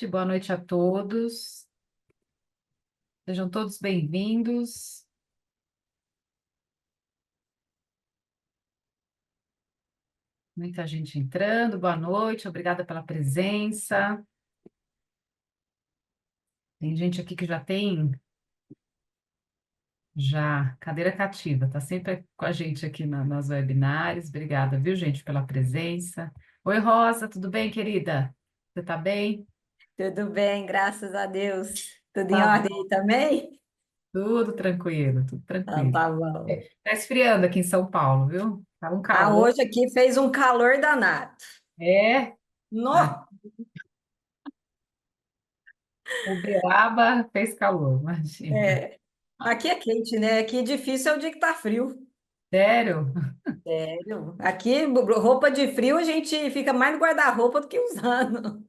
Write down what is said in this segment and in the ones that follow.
boa noite a todos. Sejam todos bem-vindos. Muita gente entrando, boa noite, obrigada pela presença. Tem gente aqui que já cadeira cativa, tá sempre com a gente aqui nas webinários. Obrigada, viu, gente, pela presença. Oi, Rosa, tudo bem, querida? Você tá bem? Tudo bem, graças a Deus. Tudo em Tá ordem bom. aí também? Tudo tranquilo, tudo Então, tranquilo. tá bom. Tá esfriando aqui em São Paulo, viu? Tá um Ah, calor. hoje aqui fez um calor danado. É. No, Uberaba fez calor, imagina. é, aqui é quente, né? Aqui difícil é o dia que tá frio. Sério? Sério. Aqui, roupa de frio, a gente fica mais no guarda-roupa do que usando.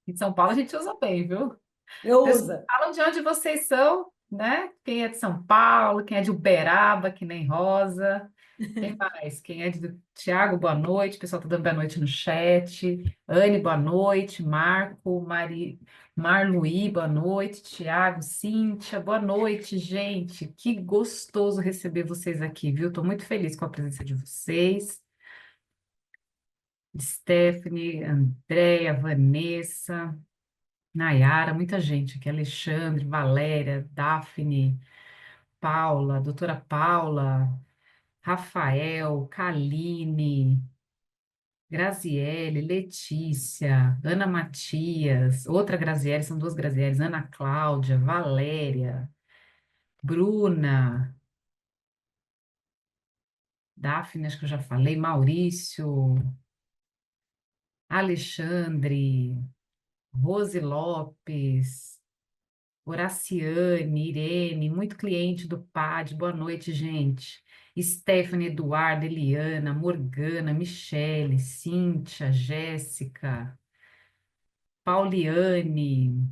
Em São Paulo a gente usa bem, viu? Eu Pessoal, uso. falam de onde vocês são, né? Quem é de São Paulo, quem é de Uberaba, que nem Rosa. Quem mais? Quem é de Tiago, boa noite. O pessoal tá dando boa noite no chat. Anne, boa noite. Marco, Marluí, boa noite. Tiago, Cíntia, boa noite, gente. Que gostoso receber vocês aqui, viu? Estou muito feliz com a presença de vocês. Stephanie, Andréia, Vanessa, Nayara, muita gente aqui, Alexandre, Valéria, Daphne, Paula, doutora Paula, Rafael, Kaline, Graziele, Letícia, Ana Matias, outra Graziele, são duas Grazieles, Ana Cláudia, Valéria, Bruna, Daphne, acho que eu já falei, Maurício, Alexandre, Rose Lopes, Horaciane, Irene, muito cliente do PAD, boa noite, gente. Stephanie, Eduardo, Eliana, Morgana, Michele, Cíntia, Jéssica, Pauliane,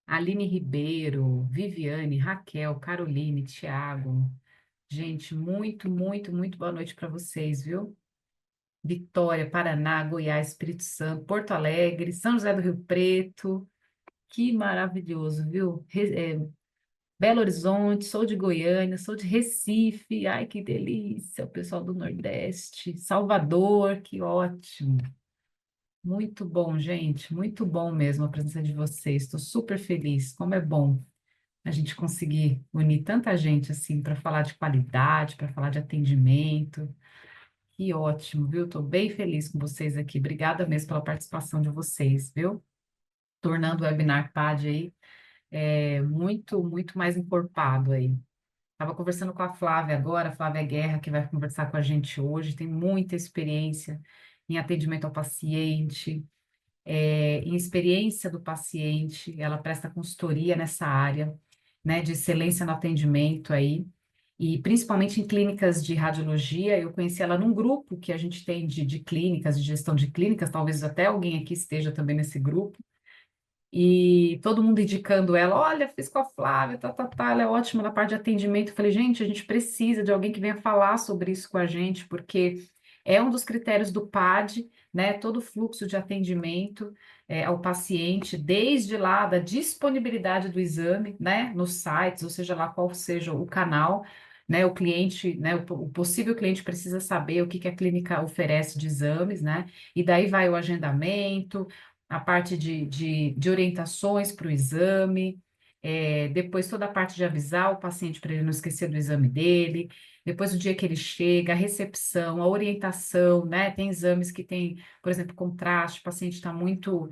Aline Ribeiro, Viviane, Raquel, Caroline, Tiago. Gente, muito boa noite para vocês, viu? Vitória, Paraná, Goiás, Espírito Santo, Porto Alegre, São José do Rio Preto. Que maravilhoso, viu? Belo Horizonte, sou de Goiânia, sou de Recife, ai que delícia, o pessoal do Nordeste, Salvador, que ótimo. Muito bom, gente, muito bom mesmo a presença de vocês. Estou super feliz. Como é bom a gente conseguir unir tanta gente assim para falar de qualidade, para falar de atendimento. Que ótimo, viu? Estou bem feliz com vocês aqui. Obrigada mesmo pela participação de vocês, viu? Tornando o Webinar PAD aí muito mais encorpado aí. Estava conversando com a Flávia agora, a Flávia Guerra, que vai conversar com a gente hoje, tem muita experiência em atendimento ao paciente, em experiência do paciente, ela presta consultoria nessa área, né, de excelência no atendimento aí, e principalmente em clínicas de radiologia. Eu conheci ela num grupo que a gente tem de clínicas, de gestão de clínicas, talvez até alguém aqui esteja também nesse grupo, e todo mundo indicando ela, olha, fiz com a Flávia, ela é ótima na parte de atendimento. Eu falei, gente, a gente precisa de alguém que venha falar sobre isso com a gente, porque é um dos critérios do PAD, né? Todo o fluxo de atendimento ao paciente, desde lá da disponibilidade do exame, né? Nos sites, ou seja lá qual seja o canal, né? O cliente, né? O possível cliente precisa saber o que que a clínica oferece de exames, né? E daí vai o agendamento, a parte de orientações para o exame, depois toda a parte de avisar o paciente para ele não esquecer do exame dele, depois o dia que ele chega, a recepção, a orientação, né? Tem exames que tem, por exemplo, contraste, o paciente está muito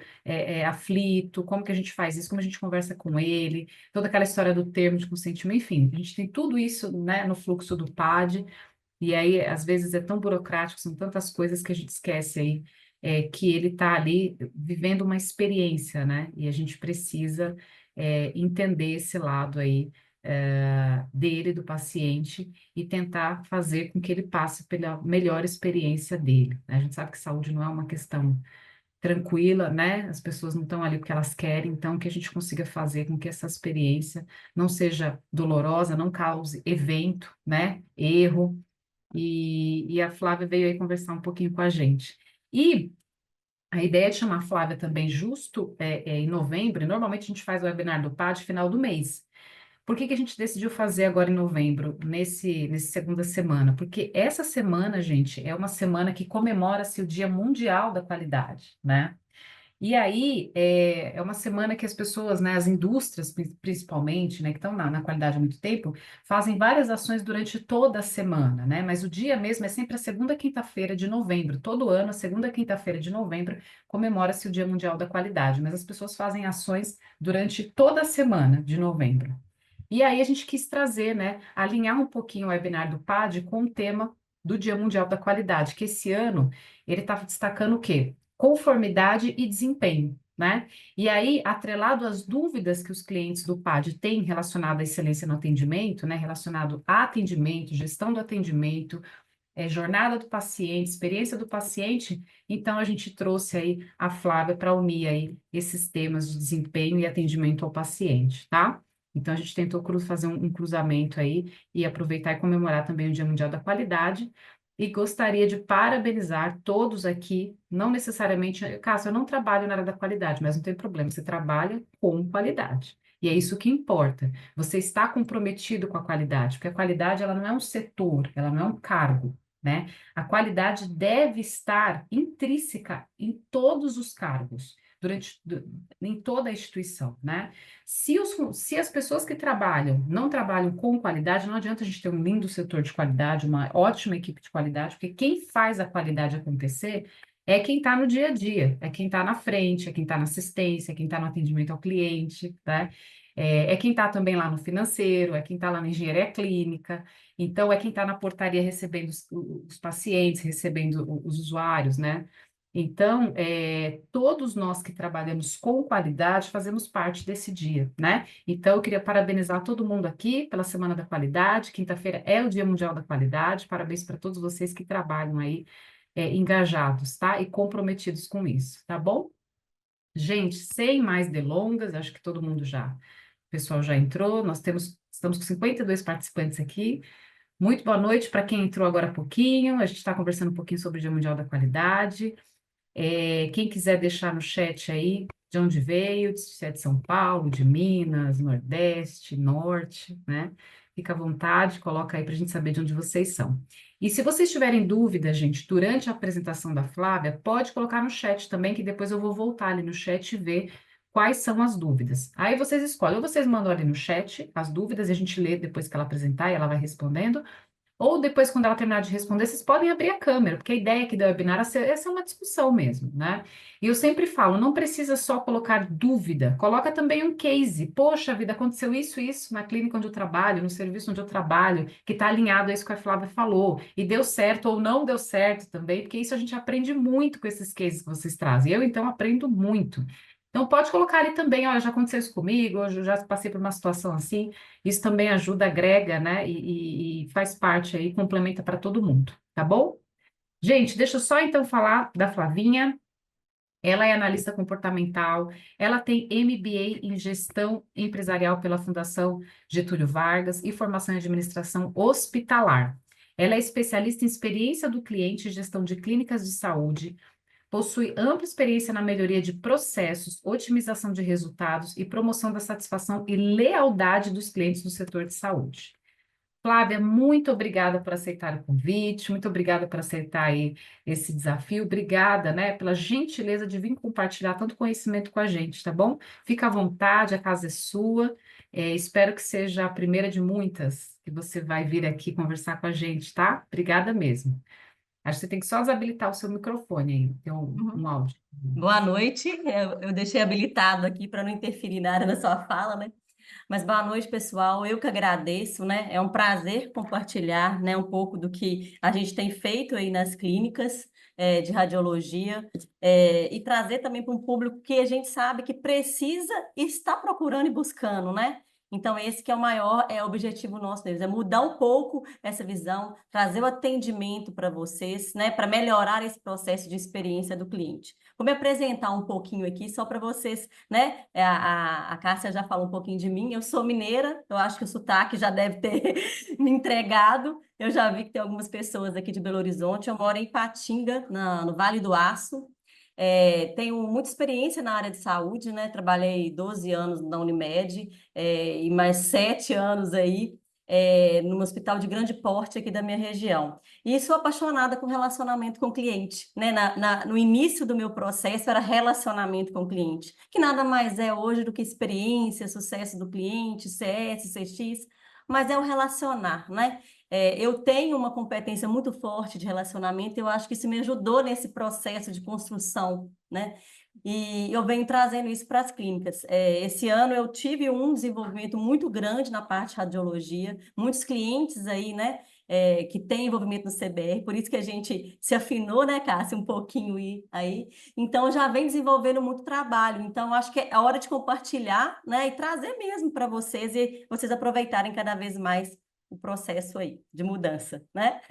aflito, como que a gente faz isso, como a gente conversa com ele, toda aquela história do termo de consentimento, enfim, a gente tem tudo isso, né, no fluxo do PAD, e aí, às vezes, é tão burocrático, são tantas coisas que a gente esquece aí, que ele está ali vivendo uma experiência, né? E a gente precisa entender esse lado aí dele, do paciente, e tentar fazer com que ele passe pela melhor experiência dele, né? A gente sabe que saúde não é uma questão tranquila, né? As pessoas não estão ali porque elas querem, então que a gente consiga fazer com que essa experiência não seja dolorosa, não cause evento, né? Erro, e a Flávia veio aí conversar um pouquinho com a gente. E A ideia de chamar a Flávia também justo em novembro, e normalmente a gente faz o webinar do PAD final do mês. Por que que a gente decidiu fazer agora em novembro, nesse segunda semana? Porque essa semana, gente, é uma semana que comemora-se o Dia Mundial da Qualidade, né? E aí, é uma semana que as pessoas, né, as indústrias principalmente, né, que estão na qualidade há muito tempo, fazem várias ações durante toda a semana, né? Mas o dia mesmo é sempre a segunda quinta-feira de novembro. Todo ano, a segunda quinta-feira de novembro, comemora-se o Dia Mundial da Qualidade. Mas as pessoas fazem ações durante toda a semana de novembro. E aí a gente quis trazer, né, alinhar um pouquinho o webinar do PAD com o tema do Dia Mundial da Qualidade, que esse ano ele está destacando o quê? Conformidade e desempenho, né? E aí, atrelado às dúvidas que os clientes do PAD têm relacionado à excelência no atendimento, né? Relacionado a atendimento, gestão do atendimento, jornada do paciente, experiência do paciente, então a gente trouxe aí a Flávia para unir aí esses temas de desempenho e atendimento ao paciente, tá? Então a gente tentou fazer um cruzamento aí e aproveitar e comemorar também o Dia Mundial da Qualidade. E gostaria de parabenizar todos aqui, não necessariamente, Cássio, eu não trabalho na área da qualidade, mas não tem problema, você trabalha com qualidade. E é isso que importa. Você está comprometido com a qualidade, porque a qualidade ela não é um setor, ela não é um cargo, né? A qualidade deve estar intrínseca em todos os cargos, em toda a instituição, né? Se as pessoas que trabalham não trabalham com qualidade, não adianta a gente ter um lindo setor de qualidade, uma ótima equipe de qualidade, porque quem faz a qualidade acontecer é quem está no dia a dia, é quem está na frente, é quem está na assistência, é quem está no atendimento ao cliente, né? É quem está também lá no financeiro, é quem está lá na engenharia clínica, então, é quem está na portaria recebendo os pacientes, recebendo os usuários, né? Então, todos nós que trabalhamos com qualidade fazemos parte desse dia, né? Então, eu queria parabenizar todo mundo aqui pela Semana da Qualidade. Quinta-feira é o Dia Mundial da Qualidade. Parabéns para todos vocês que trabalham aí, engajados, tá? E comprometidos com isso, tá bom? Gente, sem mais delongas, acho que todo mundo o pessoal já entrou. Estamos com 52 participantes aqui. Muito boa noite para quem entrou agora há pouquinho. A gente está conversando um pouquinho sobre o Dia Mundial da Qualidade. Quem quiser deixar no chat aí de onde veio, se é de São Paulo, de Minas, Nordeste, Norte, né? Fica à vontade, coloca aí para a gente saber de onde vocês são. E se vocês tiverem dúvida, gente, durante a apresentação da Flávia, pode colocar no chat também, que depois eu vou voltar ali no chat e ver quais são as dúvidas. Aí vocês escolhem, ou vocês mandam ali no chat as dúvidas e a gente lê depois que ela apresentar e ela vai respondendo, ou depois, quando ela terminar de responder, vocês podem abrir a câmera, porque a ideia aqui do webinar essa é uma discussão mesmo, né? E eu sempre falo, não precisa só colocar dúvida, coloca também um case. Poxa vida, aconteceu isso na clínica onde eu trabalho, no serviço onde eu trabalho, que está alinhado a isso que a Flávia falou, e deu certo ou não deu certo também, porque isso a gente aprende muito com esses cases que vocês trazem. Eu, então, aprendo muito. Então, pode colocar ali também, olha, já aconteceu isso comigo, eu já passei por uma situação assim. Isso também ajuda, agrega, né? E faz parte aí, complementa para todo mundo, tá bom? Gente, deixa eu só então falar da Flavinha. Ela é analista comportamental, ela tem MBA em gestão empresarial pela Fundação Getúlio Vargas e formação em administração hospitalar. Ela é especialista em experiência do cliente e gestão de clínicas de saúde, possui ampla experiência na melhoria de processos, otimização de resultados e promoção da satisfação e lealdade dos clientes no setor de saúde. Flávia, muito obrigada por aceitar o convite, muito obrigada por aceitar aí esse desafio, obrigada, né, pela gentileza de vir compartilhar tanto conhecimento com a gente, tá bom? Fica à vontade, a casa é sua, espero que seja a primeira de muitas que você vai vir aqui conversar com a gente, tá? Obrigada mesmo. Acho que você tem que só desabilitar o seu microfone aí, tem um Uhum. áudio. Boa noite. Eu deixei habilitado aqui para não interferir na área da sua fala, né? Mas boa noite, pessoal. Eu que agradeço, né? É um prazer compartilhar, né, um pouco do que a gente tem feito aí nas clínicas de radiologia e trazer também para um público que a gente sabe que precisa e está procurando e buscando, né? Então, esse que é o maior objetivo nosso deles, é mudar um pouco essa visão, trazer o atendimento para vocês, né, para melhorar esse processo de experiência do cliente. Vou me apresentar um pouquinho aqui, só para vocês, né? A Cássia já falou um pouquinho de mim. Eu sou mineira, eu acho que o sotaque já deve ter me entregado. Eu já vi que tem algumas pessoas aqui de Belo Horizonte. Eu moro em Patinga, no Vale do Aço. Tenho muita experiência na área de saúde, né? Trabalhei 12 anos na Unimed, e mais 7 anos aí num hospital de grande porte aqui da minha região. E sou apaixonada com relacionamento com o cliente, né? No início do meu processo era relacionamento com o cliente, que nada mais é hoje do que experiência, sucesso do cliente, CS, CX, mas é o relacionar, né? Eu tenho uma competência muito forte de relacionamento, eu acho que isso me ajudou nesse processo de construção, né? E eu venho trazendo isso para as clínicas. Esse ano eu tive um desenvolvimento muito grande na parte de radiologia, muitos clientes aí, né, que têm envolvimento no CBR, por isso que a gente se afinou, né, Cássia, um pouquinho aí. Então, já vem desenvolvendo muito trabalho. Então, eu acho que é a hora de compartilhar, né, e trazer mesmo para vocês e vocês aproveitarem cada vez mais o processo aí de mudança, né?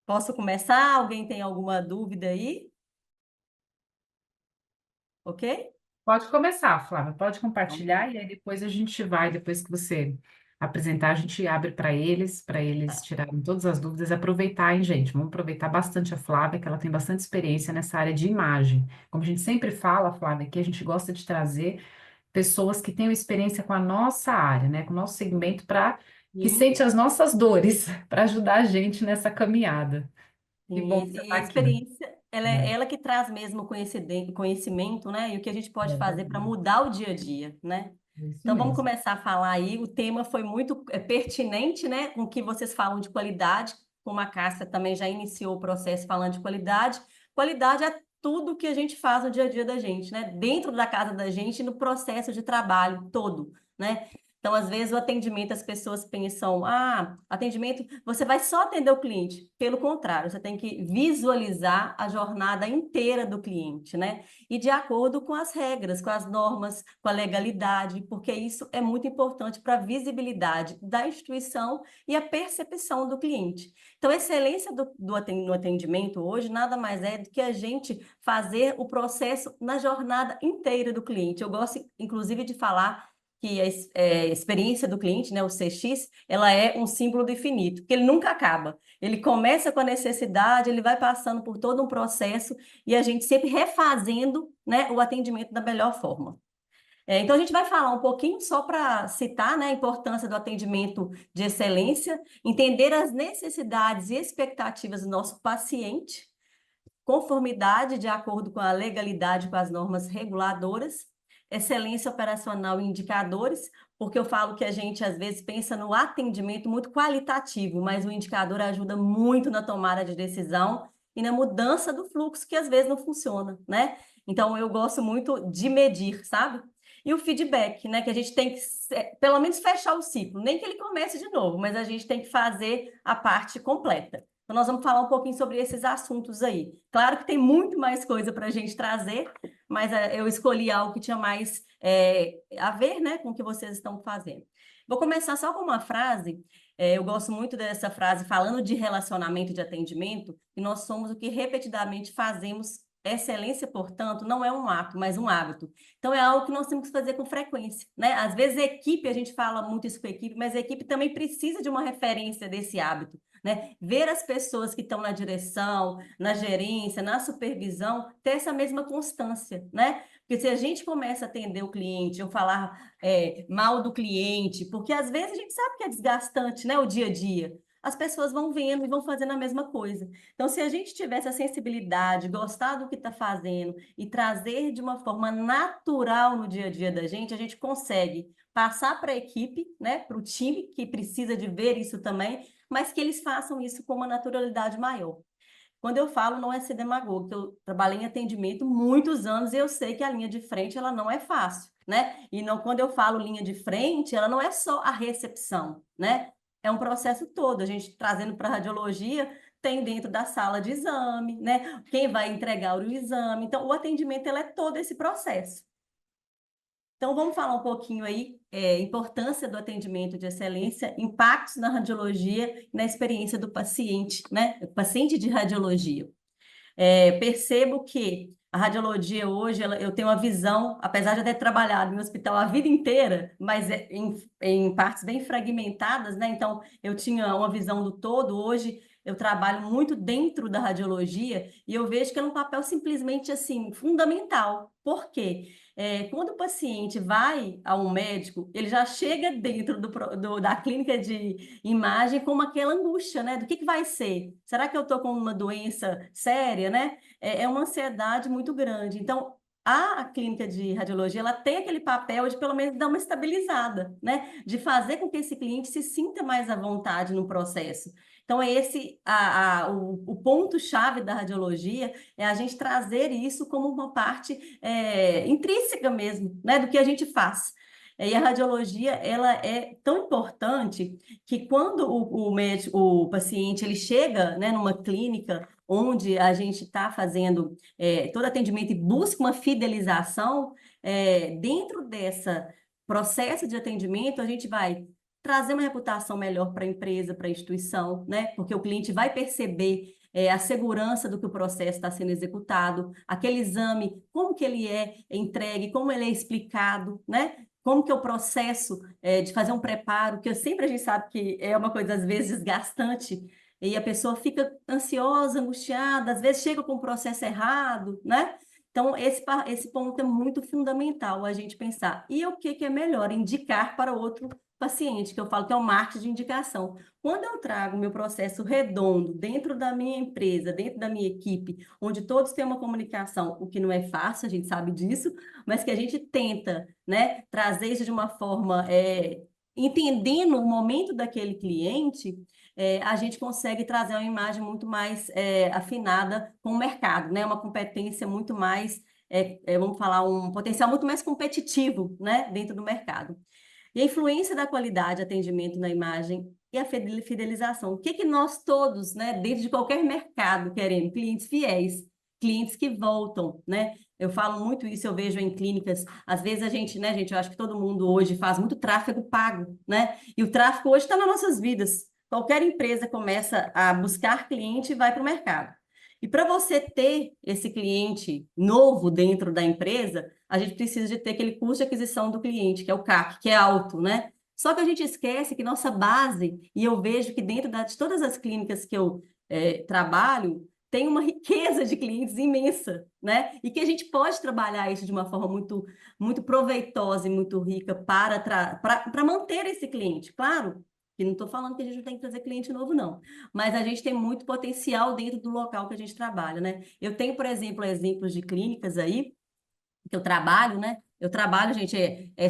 Posso começar? Alguém tem alguma dúvida aí? Ok? Pode começar, Flávia, pode Vamos lá. compartilhar e aí depois a gente vai, depois que você apresentar, a gente abre para eles Tá. tirarem todas as dúvidas, aproveitar, hein, gente? Vamos aproveitar bastante a Flávia, que ela tem bastante experiência nessa área de imagem. Como a gente sempre fala, Flávia, que a gente gosta de trazer pessoas que tenham experiência com a nossa área, né, com o nosso segmento, para que Sim, sente as nossas dores, para ajudar a gente nessa caminhada. Que bom que sim. você E está a aqui. experiência, ela é É, ela que traz mesmo o conhecimento, né? E o que a gente pode é fazer para verdade. mudar o dia a dia, né? É isso Então, vamos mesmo. começar a falar aí. O tema foi muito pertinente, né? Com o que vocês falam de qualidade, como a Cássia também já iniciou o processo falando de qualidade. Qualidade é tudo que a gente faz no dia a dia da gente, né? Dentro da casa da gente, no processo de trabalho todo, né? Então, às vezes, o atendimento, as pessoas pensam, atendimento, você vai só atender o cliente. Pelo contrário, você tem que visualizar a jornada inteira do cliente, né? E de acordo com as regras, com as normas, com a legalidade, porque isso é muito importante para a visibilidade da instituição e a percepção do cliente. Então, a excelência no atendimento hoje nada mais é do que a gente fazer o processo na jornada inteira do cliente. Eu gosto, inclusive, de falar que a experiência do cliente, né, o CX, ela é um símbolo do infinito, porque ele nunca acaba. Ele começa com a necessidade, ele vai passando por todo um processo e a gente sempre refazendo, né, o atendimento da melhor forma. Então, a gente vai falar um pouquinho só para citar, né, a importância do atendimento de excelência, entender as necessidades e expectativas do nosso paciente, conformidade de acordo com a legalidade, com as normas reguladoras, excelência operacional e indicadores, porque eu falo que a gente às vezes pensa no atendimento muito qualitativo, mas o indicador ajuda muito na tomada de decisão e na mudança do fluxo que às vezes não funciona, né? Então eu gosto muito de medir, sabe? E o feedback, né? Que a gente tem que, pelo menos, fechar o ciclo. Nem que ele comece de novo, mas a gente tem que fazer a parte completa. Então, nós vamos falar um pouquinho sobre esses assuntos aí. Claro que tem muito mais coisa para a gente trazer, mas eu escolhi algo que tinha mais a ver, né, com o que vocês estão fazendo. Vou começar só com uma frase. Eu gosto muito dessa frase, falando de relacionamento de atendimento, que nós somos o que repetidamente fazemos. Excelência, portanto, não é um ato, mas um hábito. Então, é algo que nós temos que fazer com frequência, né? Às vezes, a equipe, a gente fala muito isso com a equipe, mas a equipe também precisa de uma referência desse hábito, né? Ver as pessoas que estão na direção, na gerência, na supervisão, ter essa mesma constância, né? Porque se a gente começa a atender o cliente, ou falar mal do cliente, porque às vezes a gente sabe que é desgastante, né? O dia a dia. As pessoas vão vendo e vão fazendo a mesma coisa. Então, se a gente tivesse a sensibilidade, gostar do que está fazendo e trazer de uma forma natural no dia a dia da gente, a gente consegue passar para a equipe, né, para o time que precisa de ver isso também, mas que eles façam isso com uma naturalidade maior. Quando eu falo, não é ser demagogo, que eu trabalhei em atendimento muitos anos e eu sei que a linha de frente ela não é fácil, né? E não, quando eu falo linha de frente, ela não é só a recepção, né? É um processo todo. A gente trazendo para a radiologia, tem dentro da sala de exame, né? Quem vai entregar o exame. Então, o atendimento ele é todo esse processo. Então, vamos falar um pouquinho aí, importância do atendimento de excelência, impactos na radiologia e na experiência do paciente, né? O paciente de radiologia. Percebo que a radiologia hoje, eu tenho uma visão, apesar de eu ter trabalhado em hospital a vida inteira, mas em partes bem fragmentadas, né? Então, eu tinha uma visão do todo. Hoje, eu trabalho muito dentro da radiologia e eu vejo que é um papel simplesmente assim fundamental. Por quê? Quando o paciente vai a um médico, ele já chega dentro da clínica de imagem com aquela angústia, né? Do que vai ser? Será que eu estou com uma doença séria, né? É uma ansiedade muito grande. Então, a clínica de radiologia, ela tem aquele papel de pelo menos dar uma estabilizada, né? De fazer com que esse cliente se sinta mais à vontade no processo. Então, é esse o ponto-chave da radiologia é a gente trazer isso como uma parte intrínseca mesmo, né? Do que a gente faz. E a radiologia, ela é tão importante que quando médico, o paciente, ele chega, né, numa clínica onde a gente está fazendo todo atendimento e busca uma fidelização, dentro dessa processo de atendimento, a gente vai trazer uma reputação melhor para a empresa, para a instituição, né? Porque o cliente vai perceber a segurança do que o processo está sendo executado, aquele exame, como que ele é entregue, como ele é explicado, né? Como que é o processo de fazer um preparo, que sempre a gente sabe que é uma coisa, às vezes, desgastante, e a pessoa fica ansiosa, angustiada, às vezes chega com o processo errado, né? Então, esse ponto é muito fundamental a gente pensar. E o que é melhor? Indicar para outro paciente, que eu falo que é o marketing de indicação. Quando eu trago meu processo redondo dentro da minha empresa, dentro da minha equipe, onde todos têm uma comunicação, o que não é fácil, a gente sabe disso, mas que a gente tenta, né, trazer isso de uma forma entendendo o momento daquele cliente, a gente consegue trazer uma imagem muito mais afinada com o mercado, né? Uma competência muito mais, vamos falar, um potencial muito mais competitivo, né, dentro do mercado. E a influência da qualidade, atendimento na imagem e a fidelização. O que que nós todos, né, dentro de qualquer mercado, queremos? Clientes fiéis, clientes que voltam, né? Eu falo muito isso, eu vejo em clínicas. Às vezes a gente, né, gente, eu acho que todo mundo hoje faz muito tráfego pago, né? E o tráfego hoje está nas nossas vidas. Qualquer empresa começa a buscar cliente e vai para o mercado. E para você ter esse cliente novo dentro da empresa, a gente precisa de ter aquele custo de aquisição do cliente, que é o CAC, que é alto, né? Só que a gente esquece que nossa base, e eu vejo que dentro de todas as clínicas que eu trabalho, tem uma riqueza de clientes imensa, né? E que a gente pode trabalhar isso de uma forma muito, muito proveitosa e muito rica para manter esse cliente. Claro, que não estou falando que a gente não tem que trazer cliente novo, não. Mas a gente tem muito potencial dentro do local que a gente trabalha, né? Eu tenho, por exemplo, exemplos de clínicas aí que eu trabalho, né? Eu trabalho, gente,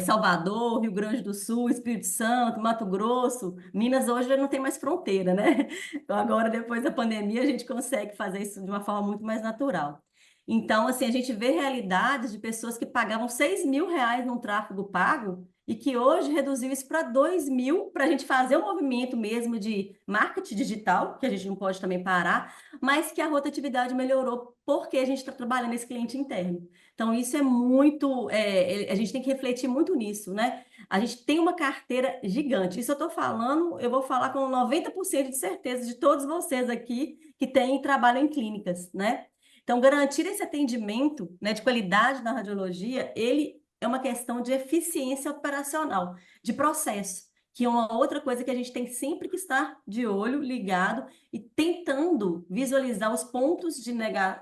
Salvador, Rio Grande do Sul, Espírito Santo, Mato Grosso, Minas hoje já não tem mais fronteira, né? Então agora, depois da pandemia, a gente consegue fazer isso de uma forma muito mais natural. Então, assim, a gente vê realidades de pessoas que pagavam R$ 6.000 num tráfego pago e que hoje reduziu isso para 2.000 para a gente fazer um movimento mesmo de marketing digital, que a gente não pode também parar, mas que a rotatividade melhorou porque a gente está trabalhando esse cliente interno. Então, isso é muito. A gente tem que refletir muito nisso, né? A gente tem uma carteira gigante. Isso eu estou falando, eu vou falar com 90% de certeza de todos vocês aqui que têm trabalho em clínicas, né? Então, garantir esse atendimento, né, de qualidade na radiologia, ele é uma questão de eficiência operacional, de processo, que é uma outra coisa que a gente tem sempre que estar de olho, ligado e tentando visualizar os pontos de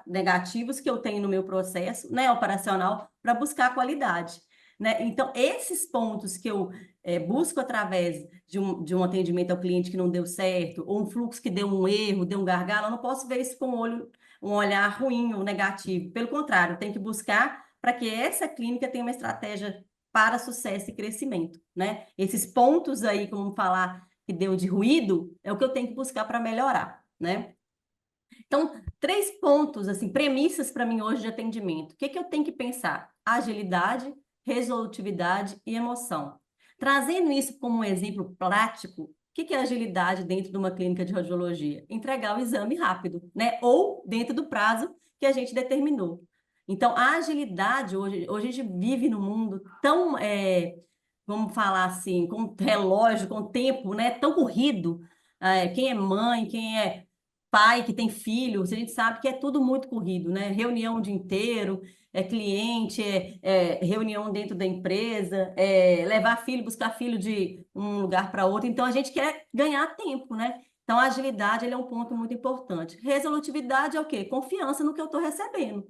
negativos que eu tenho no meu processo, né, operacional, para buscar a qualidade. Né? Então, esses pontos que eu busco através de um atendimento ao cliente que não deu certo, ou um fluxo que deu um erro, deu um gargalo, eu não posso ver isso com um olhar ruim ou negativo. Pelo contrário, tem que buscar para que essa clínica tenha uma estratégia para sucesso e crescimento, né? Esses pontos aí, como falar que deu de ruído, é o que eu tenho que buscar para melhorar, né? Então, 3 pontos, assim, premissas para mim hoje de atendimento. O que que eu tenho que pensar? Agilidade, resolutividade e emoção. Trazendo isso como um exemplo prático, o que é agilidade dentro de uma clínica de radiologia? Entregar o exame rápido, né? Ou dentro do prazo que a gente determinou. Então, a agilidade, hoje a gente vive num mundo tão, vamos falar assim, com relógio, com tempo, né? Tão corrido. Quem é mãe, quem é pai que tem filho, a gente sabe que é tudo muito corrido, né? Reunião o dia inteiro, cliente, reunião dentro da empresa, levar filho, buscar filho de um lugar para outro. Então, a gente quer ganhar tempo, né? Então, a agilidade ele é um ponto muito importante. Resolutividade é o quê? Confiança no que eu estou recebendo.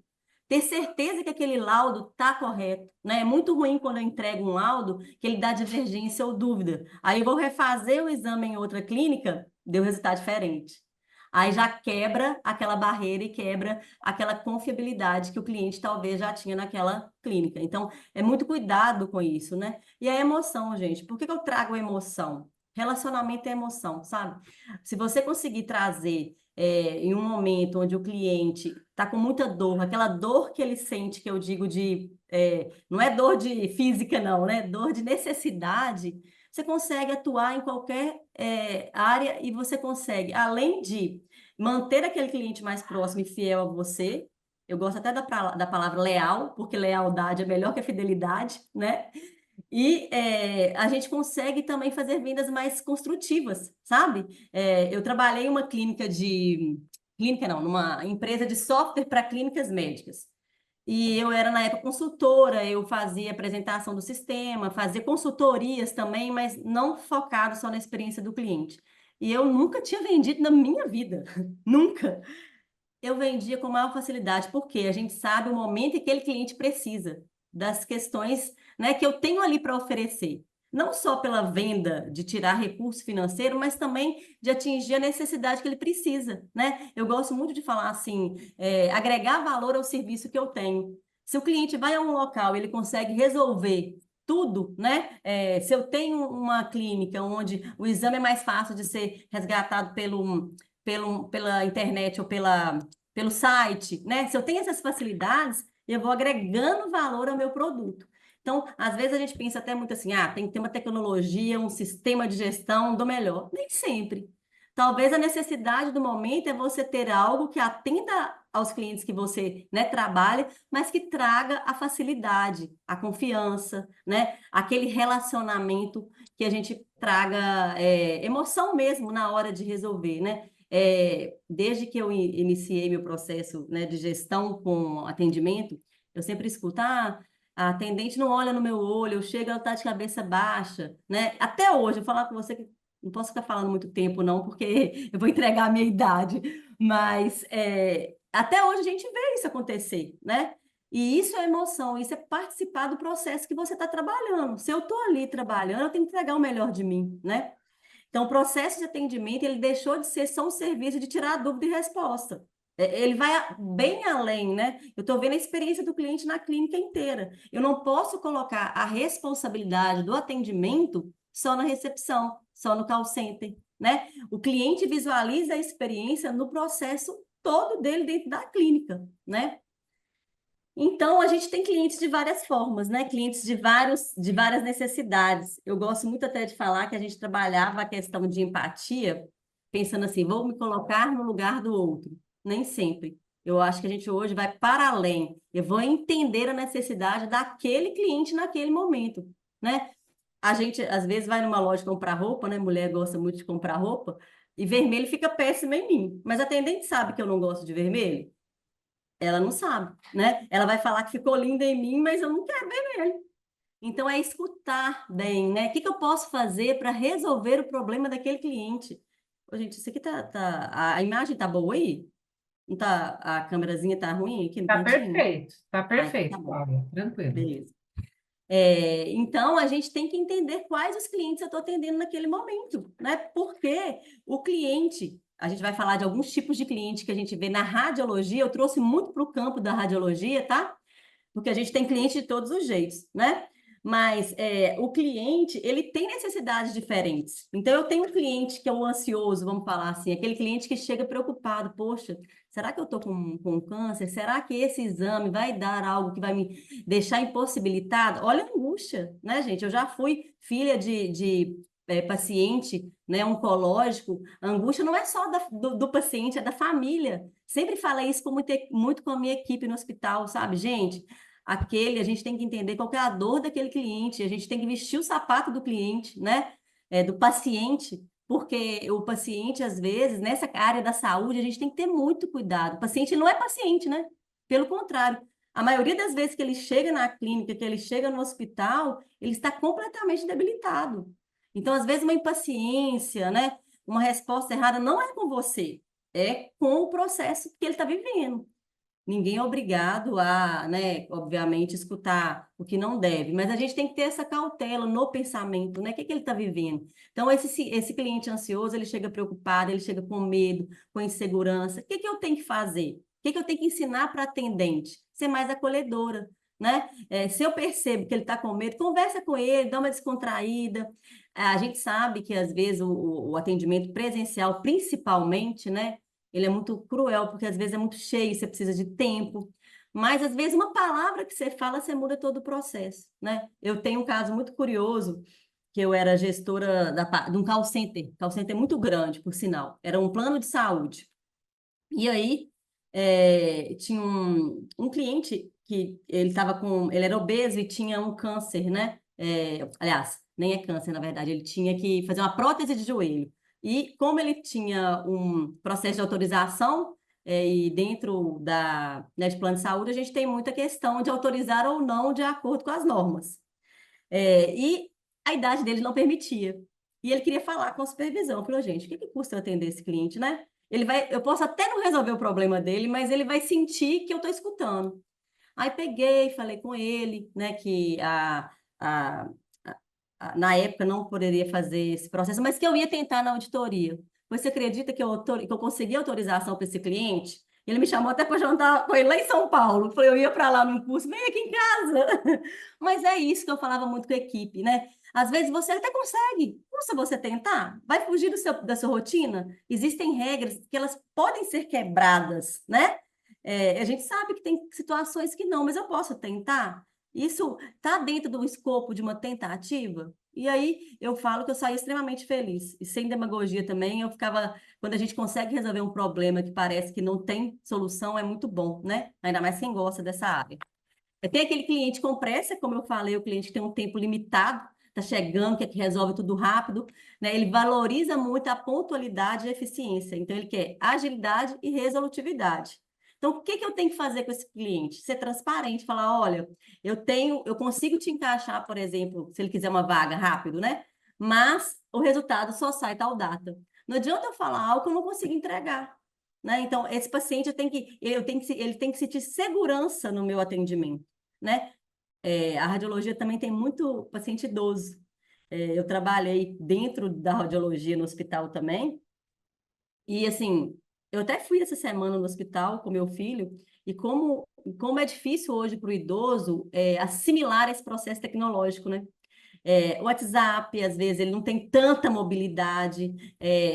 Ter certeza que aquele laudo está correto, né? É muito ruim quando eu entrego um laudo que ele dá divergência ou dúvida. Aí eu vou refazer o exame em outra clínica, deu resultado diferente. Aí já quebra aquela barreira e quebra aquela confiabilidade que o cliente talvez já tinha naquela clínica. Então, é muito cuidado com isso, né? E a emoção, gente. Por que que eu trago emoção? Relacionamento é emoção, sabe? Se você conseguir trazer em um momento onde o cliente está com muita dor, aquela dor que ele sente, que eu digo não é dor de física, não, né? Dor de necessidade, você consegue atuar em qualquer área e você consegue, além de manter aquele cliente mais próximo e fiel a você, eu gosto até da palavra leal, porque lealdade é melhor que a fidelidade, né? E a gente consegue também fazer vendas mais construtivas, sabe? Eu trabalhei em uma clínica não, numa empresa de software para clínicas médicas. E eu era, na época, consultora, eu fazia apresentação do sistema, fazia consultorias também, mas não focado só na experiência do cliente. E eu nunca tinha vendido na minha vida, nunca. Eu vendia com maior facilidade, porque a gente sabe o momento em que aquele cliente precisa, das questões, né, que eu tenho ali para oferecer. Não só pela venda de tirar recurso financeiro, mas também de atingir a necessidade que ele precisa, né? Eu gosto muito de falar assim, agregar valor ao serviço que eu tenho. Se o cliente vai a um local e ele consegue resolver tudo, né? Se eu tenho uma clínica onde o exame é mais fácil de ser resgatado pela internet ou pelo site, né? Se eu tenho essas facilidades, eu vou agregando valor ao meu produto. Então, às vezes a gente pensa até muito assim, tem que ter uma tecnologia, um sistema de gestão do melhor. Nem sempre. Talvez a necessidade do momento é você ter algo que atenda aos clientes que você, né, trabalha, mas que traga a facilidade, a confiança, né? Aquele relacionamento que a gente traga emoção mesmo na hora de resolver, né? Desde que eu iniciei meu processo, né, de gestão com atendimento, eu sempre escuto, a atendente não olha no meu olho, eu chego, ela está de cabeça baixa, né? Até hoje, eu vou falar com você que não posso ficar falando muito tempo, não, porque eu vou entregar a minha idade, mas até hoje a gente vê isso acontecer, né? E isso é emoção, isso é participar do processo que você está trabalhando. Se eu estou ali trabalhando, eu tenho que entregar o melhor de mim, né? Então, o processo de atendimento, ele deixou de ser só um serviço de tirar dúvida e resposta. Ele vai bem além, né? Eu estou vendo a experiência do cliente na clínica inteira. Eu não posso colocar a responsabilidade do atendimento só na recepção, só no call center, né? O cliente visualiza a experiência no processo todo dele dentro da clínica, né? Então, a gente tem clientes de várias formas, né? Clientes de várias necessidades. Eu gosto muito até de falar que a gente trabalhava a questão de empatia, pensando assim, vou me colocar no lugar do outro. Nem sempre. Eu acho que a gente hoje vai para além. Eu vou entender a necessidade daquele cliente naquele momento, né? A gente, às vezes, vai numa loja comprar roupa, né? Mulher gosta muito de comprar roupa, e vermelho fica péssimo em mim. Mas a atendente sabe que eu não gosto de vermelho? Ela não sabe, né? Ela vai falar que ficou linda em mim, mas eu não quero vermelho. Então, é escutar bem, né? O que que eu posso fazer para resolver o problema daquele cliente? Ô, gente, isso aqui a imagem tá boa aí? Não tá, a câmerazinha tá ruim aqui no cantinho? Tá Então tá perfeito, bom, Flávia, tranquilo. beleza. Então, a gente tem que entender quais os clientes eu estou atendendo naquele momento, né? Porque o cliente, a gente vai falar de alguns tipos de cliente que a gente vê na radiologia, eu trouxe muito para o campo da radiologia, tá? Porque a gente tem cliente de todos os jeitos, né? Mas o cliente, ele tem necessidades diferentes. Então, eu tenho um cliente que é o ansioso, vamos falar assim, aquele cliente que chega preocupado, poxa, será que eu estou com câncer? Será que esse exame vai dar algo que vai me deixar impossibilitado? Olha a angústia, né, gente? Eu já fui filha de paciente, né, oncológico. A angústia não é só do paciente, é da família. Sempre falei isso muito com a minha equipe no hospital, sabe, gente? A gente tem que entender qual que é a dor daquele cliente, a gente tem que vestir o sapato do cliente, né? Do paciente, porque o paciente, às vezes, nessa área da saúde, a gente tem que ter muito cuidado. O paciente não é paciente, né? Pelo contrário, a maioria das vezes que ele chega na clínica, que ele chega no hospital, ele está completamente debilitado. Então, às vezes, uma impaciência, né? uma resposta errada não é com você, é com o processo que ele está vivendo. Ninguém é obrigado a, né, obviamente, escutar o que não deve, mas a gente tem que ter essa cautela no pensamento, né? O que que ele está vivendo? Então, esse cliente ansioso, ele chega preocupado, ele chega com medo, com insegurança. O que que eu tenho que fazer? O que que eu tenho que ensinar para a atendente? Ser mais acolhedora, né? Se eu percebo que ele está com medo, conversa com ele, dá uma descontraída. A gente sabe que, às vezes, o atendimento presencial, principalmente, né? Ele é muito cruel, porque às vezes é muito cheio, você precisa de tempo. Mas, às vezes, uma palavra que você fala, você muda todo o processo, né? Eu tenho um caso muito curioso, que eu era gestora de um call center muito grande, por sinal. Era um plano de saúde. E aí, tinha um cliente que ele era obeso e tinha um câncer, né? Aliás, nem é câncer, na verdade, ele tinha que fazer uma prótese de joelho. E como ele tinha um processo de autorização, e dentro né, de plano de saúde, a gente tem muita questão de autorizar ou não de acordo com as normas. E a idade dele não permitia. E ele queria falar com a supervisão. Eu falei, gente, o que que custa eu atender esse cliente, né? Eu posso até não resolver o problema dele, mas ele vai sentir que eu estou escutando. Aí peguei, falei com ele, né, que a, na época não poderia fazer esse processo, mas que eu ia tentar na auditoria. Você acredita que eu consegui autorização para esse cliente? Ele me chamou até para jantar com ele lá em São Paulo. Eu falei, eu ia para lá num curso, vem aqui em casa. Mas é isso que eu falava muito com a equipe, né? Às vezes você até consegue, se você tentar, vai fugir da sua rotina. Existem regras que elas podem ser quebradas, né? A gente sabe que tem situações que não, mas eu posso tentar. Isso está dentro do escopo de uma tentativa? E aí eu falo que eu saí extremamente feliz. E sem demagogia também, eu ficava. Quando a gente consegue resolver um problema que parece que não tem solução, é muito bom, né? Ainda mais quem gosta dessa área. Tem aquele cliente com pressa, como eu falei, o cliente que tem um tempo limitado, está chegando, quer que resolve tudo rápido, né? Ele valoriza muito a pontualidade e a eficiência. Então, ele quer agilidade e resolutividade. Então, o que que eu tenho que fazer com esse cliente? Ser transparente, falar, olha, eu consigo te encaixar, por exemplo, se ele quiser uma vaga rápido, né? Mas o resultado só sai tal data. Não adianta eu falar algo que eu não consigo entregar, né? Então, esse paciente ele tem que sentir segurança no meu atendimento, né? A radiologia também tem muito paciente idoso. Eu trabalhei dentro da radiologia no hospital também, e assim, eu até fui essa semana no hospital com meu filho, e como é difícil hoje para o idoso assimilar esse processo tecnológico, né? O WhatsApp, às vezes, ele não tem tanta mobilidade,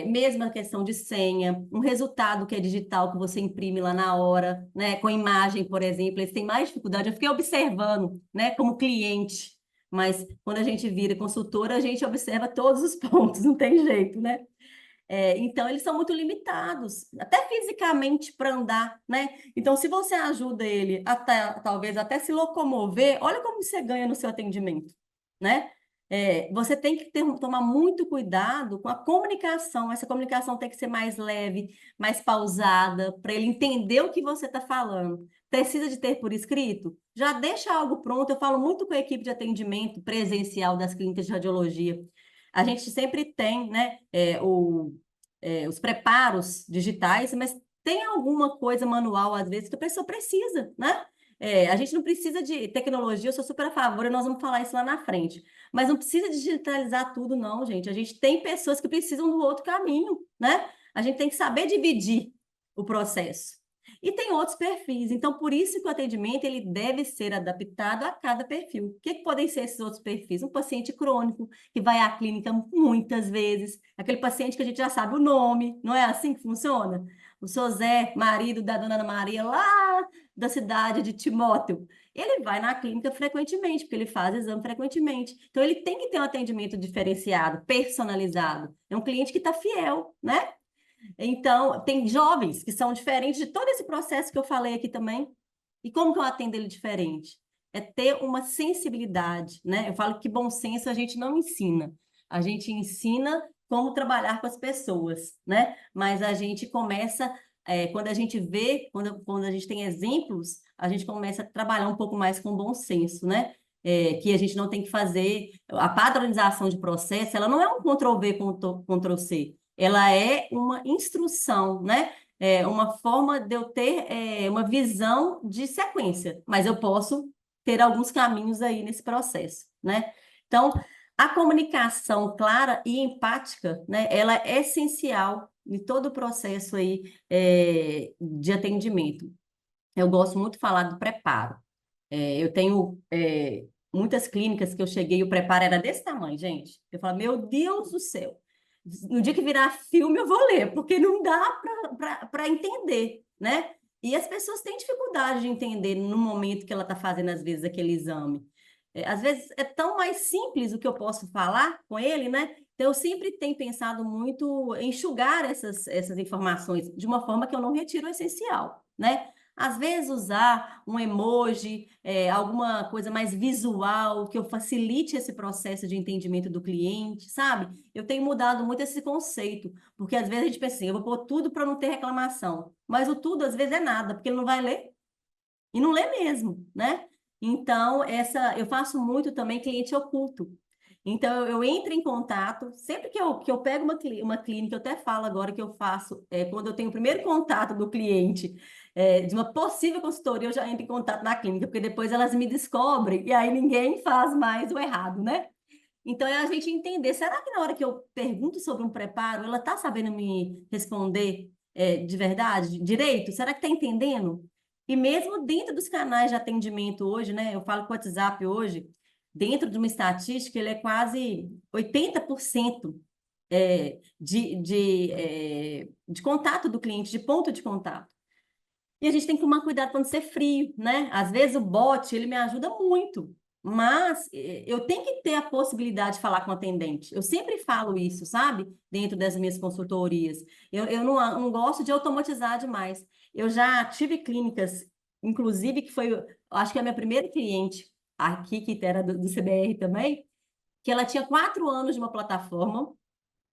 mesmo a questão de senha, um resultado que é digital, que você imprime lá na hora, né? Com imagem, por exemplo, eles têm mais dificuldade. Eu fiquei observando, né, como cliente, mas quando a gente vira consultora, a gente observa todos os pontos, não tem jeito, né? Então, eles são muito limitados, até fisicamente para andar, né? Então, se você ajuda ele até, talvez até se locomover, olha como você ganha no seu atendimento, né? Você tem que tomar muito cuidado com a comunicação. Essa comunicação tem que ser mais leve, mais pausada, para ele entender o que você está falando. Precisa de ter por escrito? Já deixa algo pronto. Eu falo muito com a equipe de atendimento presencial das clínicas de radiologia. A gente sempre tem, né, os preparos digitais, mas tem alguma coisa manual, às vezes, que a pessoa precisa, né? A gente não precisa de tecnologia, eu sou super a favor, e nós vamos falar isso lá na frente. Mas não precisa digitalizar tudo, não, gente. A gente tem pessoas que precisam do outro caminho, né? A gente tem que saber dividir o processo. E tem outros perfis. Então, por isso que o atendimento ele deve ser adaptado a cada perfil. O que podem ser esses outros perfis? Um paciente crônico, que vai à clínica muitas vezes. Aquele paciente que a gente já sabe o nome. Não é assim que funciona? O seu Zé, marido da dona Ana Maria, lá da cidade de Timóteo. Ele vai na clínica frequentemente, porque ele faz exame frequentemente. Então, ele tem que ter um atendimento diferenciado, personalizado. É um cliente que está fiel, né? Então, tem jovens que são diferentes de todo esse processo que eu falei aqui também. E como que eu atendo ele diferente? É ter uma sensibilidade, né? Eu falo que bom senso a gente não ensina. A gente ensina como trabalhar com as pessoas, né? Mas a gente começa, quando a gente vê, quando a gente tem exemplos, a gente começa a trabalhar um pouco mais com bom senso, né? Que a gente não tem que fazer a padronização de processo, ela não é um Ctrl-V, Ctrl-C. ela é uma instrução, né? É uma forma de eu ter uma visão de sequência, mas eu posso ter alguns caminhos aí nesse processo, né? Então, a comunicação clara e empática, né? Ela é essencial em todo o processo aí de atendimento. Eu gosto muito de falar do preparo. Eu tenho muitas clínicas que eu cheguei e o preparo era desse tamanho, gente. Eu falo, meu Deus do céu. No dia que virar filme, eu vou ler, porque não dá para entender, né? E as pessoas têm dificuldade de entender no momento que ela está fazendo, às vezes, aquele exame. Às vezes é tão mais simples o que eu posso falar com ele, né? Então, eu sempre tenho pensado muito em enxugar essas informações de uma forma que eu não retiro o essencial, né? Às vezes usar um emoji, alguma coisa mais visual, que eu facilite esse processo de entendimento do cliente, sabe? Eu tenho mudado muito esse conceito, porque às vezes a gente pensa assim, eu vou pôr tudo para não ter reclamação, mas o tudo às vezes é nada, porque ele não vai ler, e não lê mesmo, né? Então, eu faço muito também cliente oculto. Então, eu entro em contato, sempre que eu pego uma clínica, eu até falo agora que eu faço, quando eu tenho o primeiro contato do cliente, de uma possível consultoria, eu já entro em contato na clínica, porque depois elas me descobrem, e aí ninguém faz mais o errado, né? Então, é a gente entender, será que na hora que eu pergunto sobre um preparo, ela está sabendo me responder de verdade, direito? Será que está entendendo? E mesmo dentro dos canais de atendimento hoje, né? Eu falo com o WhatsApp hoje, dentro de uma estatística, ele é quase 80% de contato do cliente, de ponto de contato. E a gente tem que tomar cuidado para não ser frio, né? Às vezes o bot, ele me ajuda muito, mas eu tenho que ter a possibilidade de falar com o atendente. Eu sempre falo isso, sabe? Dentro das minhas consultorias. Eu não gosto de automatizar demais. Eu já tive clínicas, inclusive, que foi, acho que a minha primeira cliente aqui, que era do CBR também, que ela tinha 4 anos de uma plataforma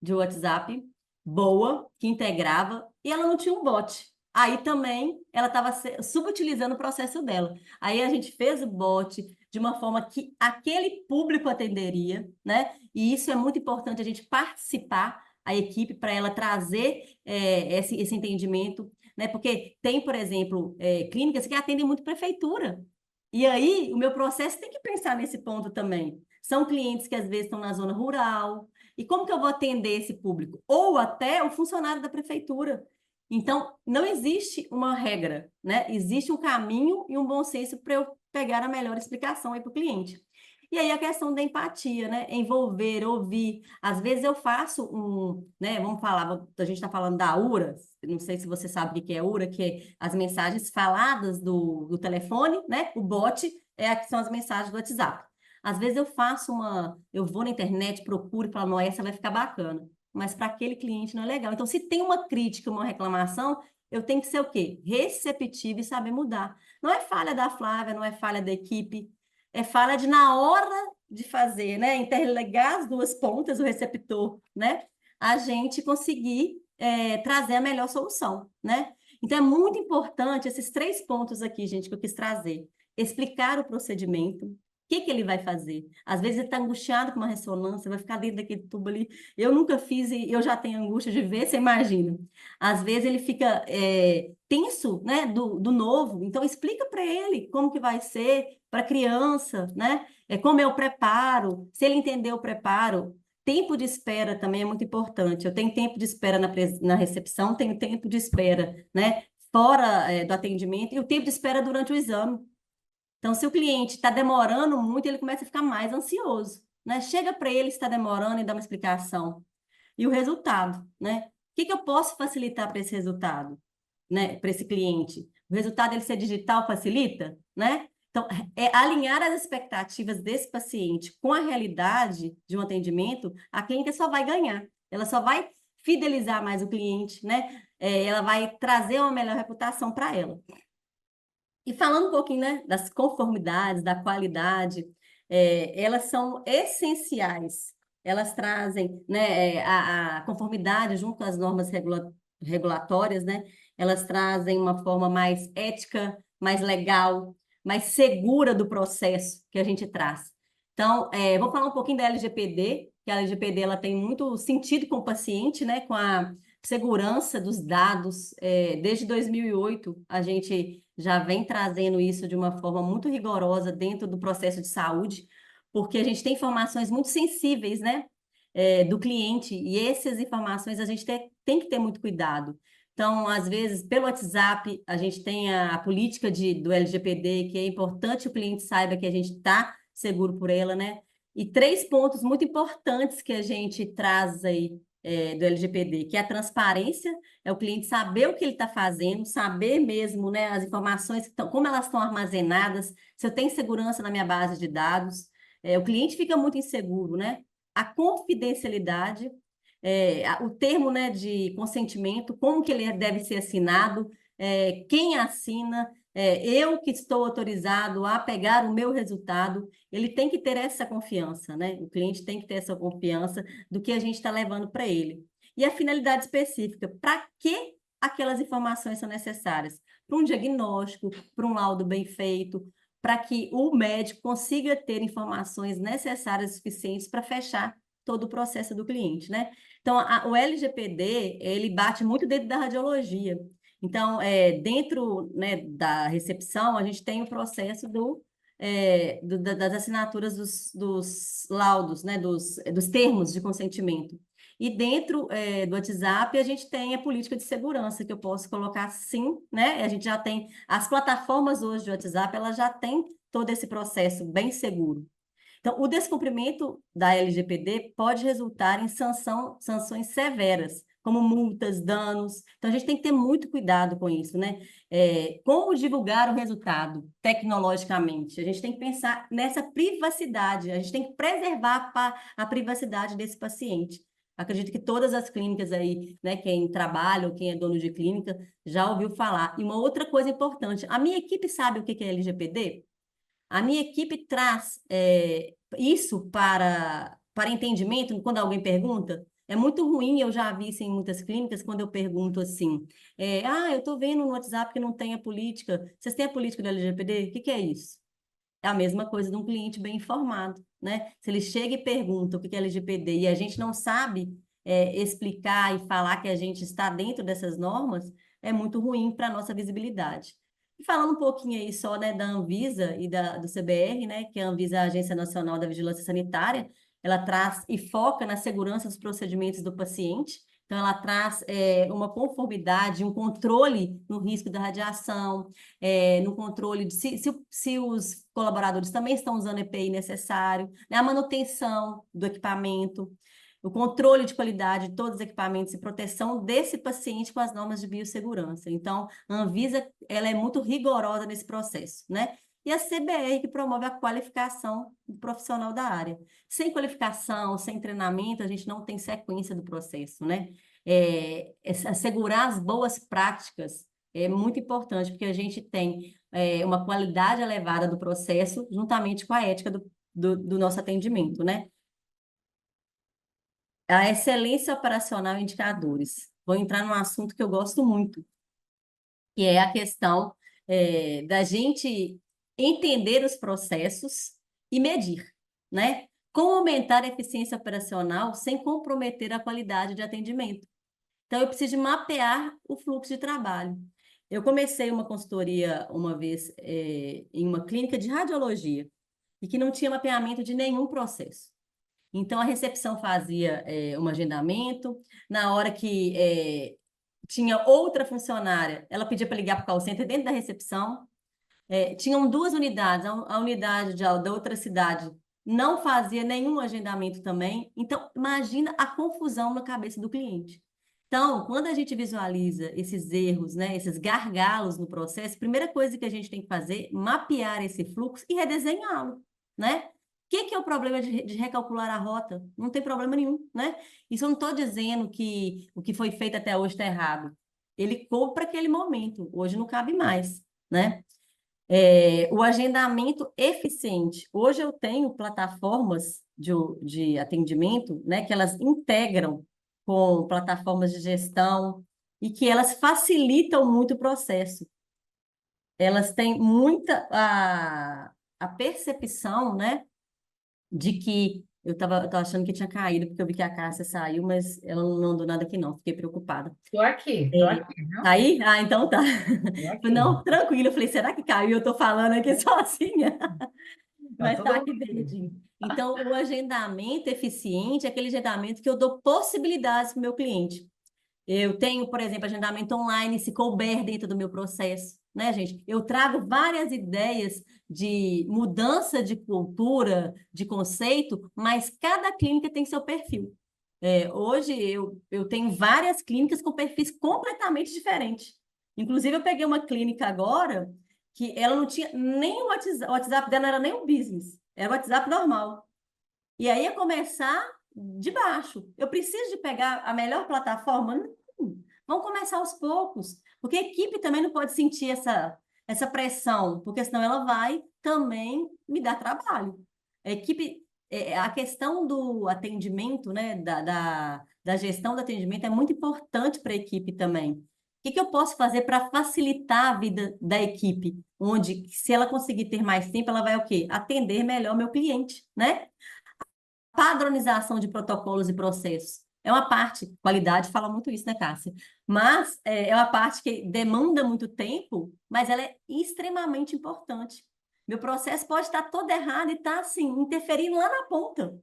de WhatsApp boa, que integrava, e ela não tinha um bot. Aí também ela estava subutilizando o processo dela. Aí a gente fez o bot de uma forma que aquele público atenderia, né? E isso é muito importante a gente participar, a equipe, para ela trazer esse entendimento, né? Porque tem, por exemplo, clínicas que atendem muito prefeitura. E aí, o meu processo tem que pensar nesse ponto também. São clientes que às vezes estão na zona rural, e como que eu vou atender esse público? Ou até o funcionário da prefeitura. Então, não existe uma regra, né? Existe um caminho e um bom senso para eu pegar a melhor explicação aí para o cliente. E aí a questão da empatia, né? Envolver, ouvir. Às vezes eu faço né? Vamos falar, a gente está falando da URA, não sei se você sabe o que é URA, que é as mensagens faladas do telefone, né? O bot que são as mensagens do WhatsApp. Às vezes eu vou na internet, procuro e falo, não, essa vai ficar bacana. Mas para aquele cliente não é legal. Então, se tem uma crítica, uma reclamação, eu tenho que ser o quê? Receptivo e saber mudar. Não é falha da Flávia, não é falha da equipe, é falha de na hora de fazer, né? Interligar as duas pontas, o receptor, né? A gente conseguir trazer a melhor solução, né? Então, é muito importante esses 3 pontos aqui, gente, que eu quis trazer. Explicar o procedimento, que ele vai fazer? Às vezes ele está angustiado com uma ressonância, vai ficar dentro daquele tubo ali. Eu nunca fiz e eu já tenho angústia de ver, você imagina. Às vezes ele fica tenso, né, do novo. Então explica para ele como que vai ser para a criança, né? Como é o preparo, se ele entender o preparo. Tempo de espera também é muito importante. Eu tenho tempo de espera na recepção, tenho tempo de espera, né? Fora do atendimento e o tempo de espera durante o exame. Então, se o cliente está demorando muito, ele começa a ficar mais ansioso, né? Chega para ele se está demorando e dá uma explicação. E o resultado, né? O que eu posso facilitar para esse resultado, né? Para esse cliente? O resultado dele ser digital facilita, né? Então, alinhar as expectativas desse paciente com a realidade de um atendimento, a clínica só vai ganhar. Ela só vai fidelizar mais o cliente, né? Ela vai trazer uma melhor reputação para ela. E falando um pouquinho, né, das conformidades, da qualidade, elas são essenciais. Elas trazem, né, a conformidade junto às normas regulatórias, né? Elas trazem uma forma mais ética, mais legal, mais segura do processo que a gente traz. Então, vou falar um pouquinho da LGPD, que a LGPD ela tem muito sentido com o paciente, né? Com a segurança dos dados. Desde 2008, a gente já vem trazendo isso de uma forma muito rigorosa dentro do processo de saúde, porque a gente tem informações muito sensíveis, né? Do cliente, e essas informações a gente tem que ter muito cuidado. Então, às vezes, pelo WhatsApp, a gente tem a política do LGPD, que é importante o cliente saiba que a gente está seguro por ela, né? E três pontos muito importantes que a gente traz aí do LGPD, que é a transparência, é o cliente saber o que ele está fazendo, saber mesmo, né, as informações, como elas estão armazenadas, se eu tenho segurança na minha base de dados. O cliente fica muito inseguro, né? A confidencialidade, o termo, né, de consentimento, como que ele deve ser assinado, quem assina, eu que estou autorizado a pegar o meu resultado, ele tem que ter essa confiança, né? O cliente tem que ter essa confiança do que a gente está levando para ele. E a finalidade específica, para que aquelas informações são necessárias? Para um diagnóstico, para um laudo bem feito, para que o médico consiga ter informações necessárias e suficientes para fechar todo o processo do cliente, né? Então, o LGPD, ele bate muito dentro da radiologia. Então, dentro, né, da recepção, a gente tem o processo das assinaturas dos laudos, né, dos termos de consentimento. E dentro, do WhatsApp, a gente tem a política de segurança, que eu posso colocar sim, né? A gente já tem, as plataformas hoje do WhatsApp, elas já têm todo esse processo bem seguro. Então, o descumprimento da LGPD pode resultar em sanções severas, como multas, danos. Então, a gente tem que ter muito cuidado com isso, né? Como divulgar o resultado tecnologicamente? A gente tem que pensar nessa privacidade, a gente tem que preservar a privacidade desse paciente. Acredito que todas as clínicas aí, né, quem trabalha ou quem é dono de clínica, já ouviu falar. E uma outra coisa importante, a minha equipe sabe o que é LGPD? A minha equipe traz isso para entendimento quando alguém pergunta. É muito ruim, eu já vi isso em muitas clínicas, quando eu pergunto assim, eu estou vendo no WhatsApp que não tem a política, vocês têm a política do LGPD? O que é isso? É a mesma coisa de um cliente bem informado, né? Se ele chega e pergunta o que é LGPD e a gente não sabe explicar e falar que a gente está dentro dessas normas, é muito ruim para a nossa visibilidade. E falando um pouquinho aí só, né, da Anvisa e do CBR, né, que a Anvisa é a Agência Nacional da Vigilância Sanitária, ela traz e foca na segurança dos procedimentos do paciente. Então, ela traz uma conformidade, um controle no risco da radiação, no controle de se os colaboradores também estão usando EPI necessário, né, a manutenção do equipamento, o controle de qualidade de todos os equipamentos e proteção desse paciente com as normas de biossegurança. Então, a Anvisa, ela é muito rigorosa nesse processo, né? E a CBR, que promove a qualificação do profissional da área. Sem qualificação, sem treinamento, a gente não tem sequência do processo, né? Assegurar as boas práticas é muito importante, porque a gente tem uma qualidade elevada do processo, juntamente com a ética do nosso atendimento, né? A excelência operacional e indicadores. Vou entrar num assunto que eu gosto muito, que é a questão da gente entender os processos e medir, né? Como aumentar a eficiência operacional sem comprometer a qualidade de atendimento. Então, eu preciso de mapear o fluxo de trabalho. Eu comecei uma consultoria uma vez em uma clínica de radiologia e que não tinha mapeamento de nenhum processo. Então, a recepção fazia um agendamento, na hora que tinha outra funcionária, ela pedia para ligar para o call center dentro da recepção. Tinham duas unidades, a unidade da outra cidade não fazia nenhum agendamento também. Então, imagina a confusão na cabeça do cliente. Então, quando a gente visualiza esses erros, né, esses gargalos no processo, a primeira coisa que a gente tem que fazer é mapear esse fluxo e redesenhá-lo, né? O que é o problema de recalcular a rota? Não tem problema nenhum, né? Isso eu não estou dizendo que o que foi feito até hoje está errado. Ele coube para aquele momento, hoje não cabe mais, né? O agendamento eficiente. Hoje eu tenho plataformas de atendimento, né, que elas integram com plataformas de gestão e que elas facilitam muito o processo. Elas têm muita a percepção, né, de que eu tava achando que tinha caído, porque eu vi que a Cássia saiu, mas ela não andou nada aqui, não. Fiquei preocupada. Tô É, aqui, tá viu? aí? Ah, então tá. Tô Não, aqui. tranquilo. Eu falei, será que caiu? Eu tô falando aqui sozinha. Tá Mas todo tá mundo aqui aqui. verdinho. Então, o agendamento eficiente é aquele agendamento que eu dou possibilidades para o meu cliente. Eu tenho, por exemplo, agendamento online, se couber dentro do meu processo, né, gente? Eu trago várias ideias de mudança de cultura, de conceito, mas cada clínica tem seu perfil. Hoje eu tenho várias clínicas com perfis completamente diferentes. Inclusive, eu peguei uma clínica agora que ela não tinha nem o WhatsApp dela não era nem um business, era o WhatsApp normal. E aí ia começar de baixo. Eu preciso de pegar a melhor plataforma? Não. Vamos começar aos poucos, porque a equipe também não pode sentir essa pressão, porque senão ela vai também me dar trabalho. A equipe, a questão do atendimento, né, da gestão do atendimento é muito importante para a equipe também. O que que eu posso fazer para facilitar a vida da equipe? Onde, se ela conseguir ter mais tempo, ela vai o quê? Atender melhor meu cliente, né? Padronização de protocolos e processos. É uma parte, qualidade fala muito isso, né, Cássia? Mas é uma parte que demanda muito tempo, mas ela é extremamente importante. Meu processo pode estar todo errado e estar, assim, interferindo lá na ponta.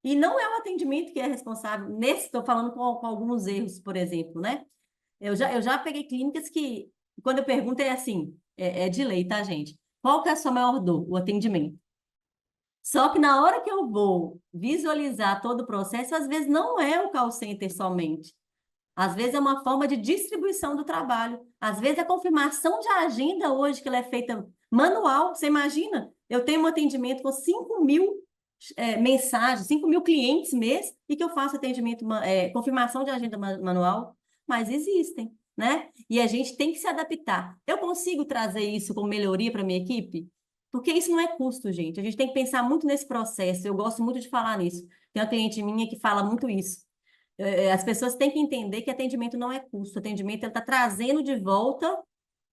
E não é o atendimento que é responsável. Nesse, estou falando com alguns erros, por exemplo, né? Eu já peguei clínicas que, quando eu pergunto, é assim, é de lei, tá, gente? Qual que é a sua maior dor? O atendimento. Só que na hora que eu vou visualizar todo o processo, às vezes não é o call center somente. Às vezes é uma forma de distribuição do trabalho. Às vezes a confirmação de agenda hoje, que ela é feita manual. Você imagina? Eu tenho um atendimento com 5.000 mensagens, 5.000 clientes mês, e que eu faço atendimento, confirmação de agenda manual. Mas existem, né? E a gente tem que se adaptar. Eu consigo trazer isso como melhoria para a minha equipe? Porque isso não é custo, gente. A gente tem que pensar muito nesse processo. Eu gosto muito de falar nisso. Tem uma cliente minha que fala muito isso. As pessoas têm que entender que atendimento não é custo. Atendimento ele está trazendo de volta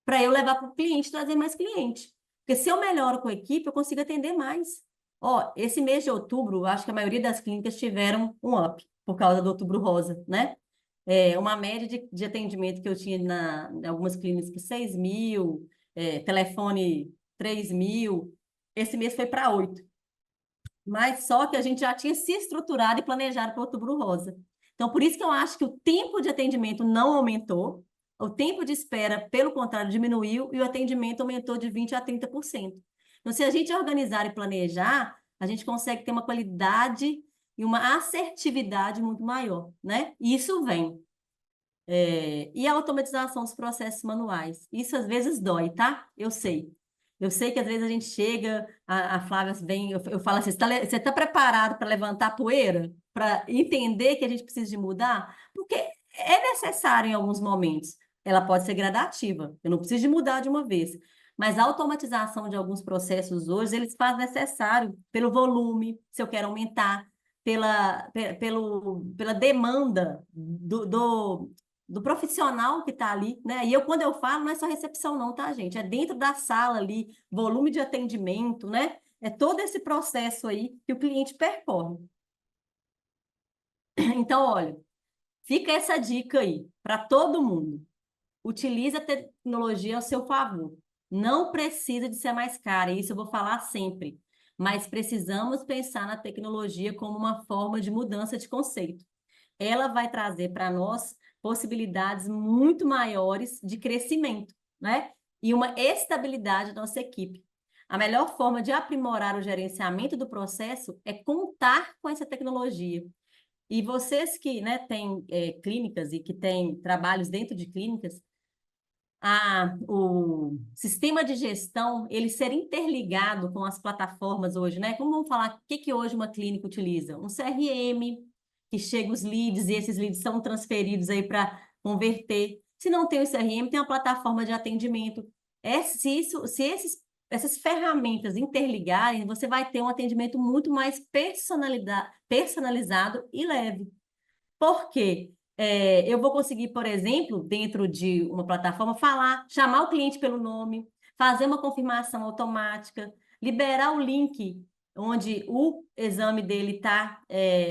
para eu levar para o cliente, trazer mais cliente. Porque se eu melhoro com a equipe, eu consigo atender mais. Ó, esse mês de outubro, eu acho que a maioria das clínicas tiveram um up por causa do Outubro Rosa, né? Uma média de atendimento que eu tinha em algumas clínicas, 6.000, telefone 3.000, esse mês foi para 8. Mas só que a gente já tinha se estruturado e planejado para o Outubro Rosa. Então, por isso que eu acho que o tempo de atendimento não aumentou, o tempo de espera, pelo contrário, diminuiu e o atendimento aumentou de 20% a 30%. Então, se a gente organizar e planejar, a gente consegue ter uma qualidade e uma assertividade muito maior, né? E isso vem. E a automatização dos processos manuais. Isso às vezes dói, tá? Eu sei. Eu sei que às vezes a gente chega, a Flávia vem, eu falo assim, você tá preparado para levantar poeira? Para entender que a gente precisa de mudar? Porque é necessário em alguns momentos. Ela pode ser gradativa, eu não preciso de mudar de uma vez. Mas a automatização de alguns processos hoje, eles fazem necessário pelo volume, se eu quero aumentar, pela demanda do profissional que está ali, né? E eu, quando eu falo, não é só recepção, não, tá, gente? É dentro da sala ali, volume de atendimento, né? É todo esse processo aí que o cliente percorre. Então, olha, fica essa dica aí para todo mundo. Utilize a tecnologia ao seu favor. Não precisa de ser mais cara, isso eu vou falar sempre. Mas precisamos pensar na tecnologia como uma forma de mudança de conceito. Ela vai trazer para nós possibilidades muito maiores de crescimento, né? E uma estabilidade da nossa equipe. A melhor forma de aprimorar o gerenciamento do processo é contar com essa tecnologia. E vocês que, né, têm clínicas e que têm trabalhos dentro de clínicas, o sistema de gestão, ele ser interligado com as plataformas hoje, né? Como vamos falar, o que que hoje uma clínica utiliza? Um CRM, que chega os leads e esses leads são transferidos aí para converter. Se não tem o CRM, tem uma plataforma de atendimento. Se essas ferramentas interligarem, você vai ter um atendimento muito mais personalizado e leve. Por quê? Eu vou conseguir, por exemplo, dentro de uma plataforma, chamar o cliente pelo nome, fazer uma confirmação automática, liberar o link. onde o exame dele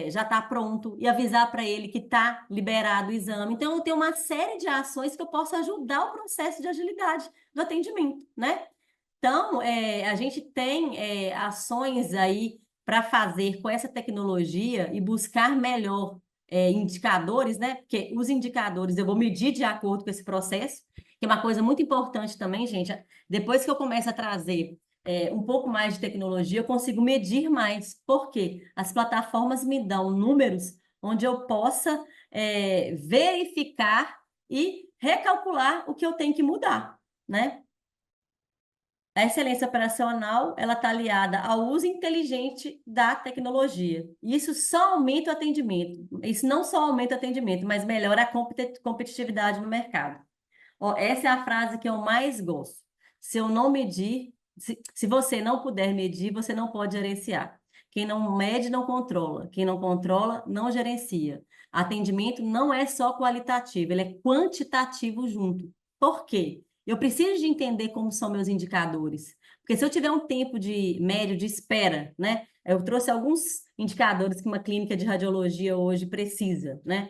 já está pronto e avisar para ele que está liberado o exame. Então, eu tenho uma série de ações que eu posso ajudar o processo de agilidade do atendimento, né? Então, a gente tem ações aí para fazer com essa tecnologia e buscar melhor indicadores, né? Porque os indicadores eu vou medir de acordo com esse processo, que é uma coisa muito importante também, gente. Depois que eu começo a trazer um pouco mais de tecnologia, eu consigo medir mais. Por quê? As plataformas me dão números onde eu possa verificar e recalcular o que eu tenho que mudar, né? A excelência operacional, ela está aliada ao uso inteligente da tecnologia. E isso só aumenta o atendimento. Isso não só aumenta o atendimento, mas melhora a competitividade no mercado. Ó, essa é a frase que eu mais gosto. Se eu não medir, se você não puder medir, você não pode gerenciar. Quem não mede, não controla. Quem não controla, não gerencia. Atendimento não é só qualitativo, ele é quantitativo junto. Por quê? Eu preciso de entender como são meus indicadores. Porque se eu tiver um tempo de médio de espera, né? Eu trouxe alguns indicadores que uma clínica de radiologia hoje precisa, né?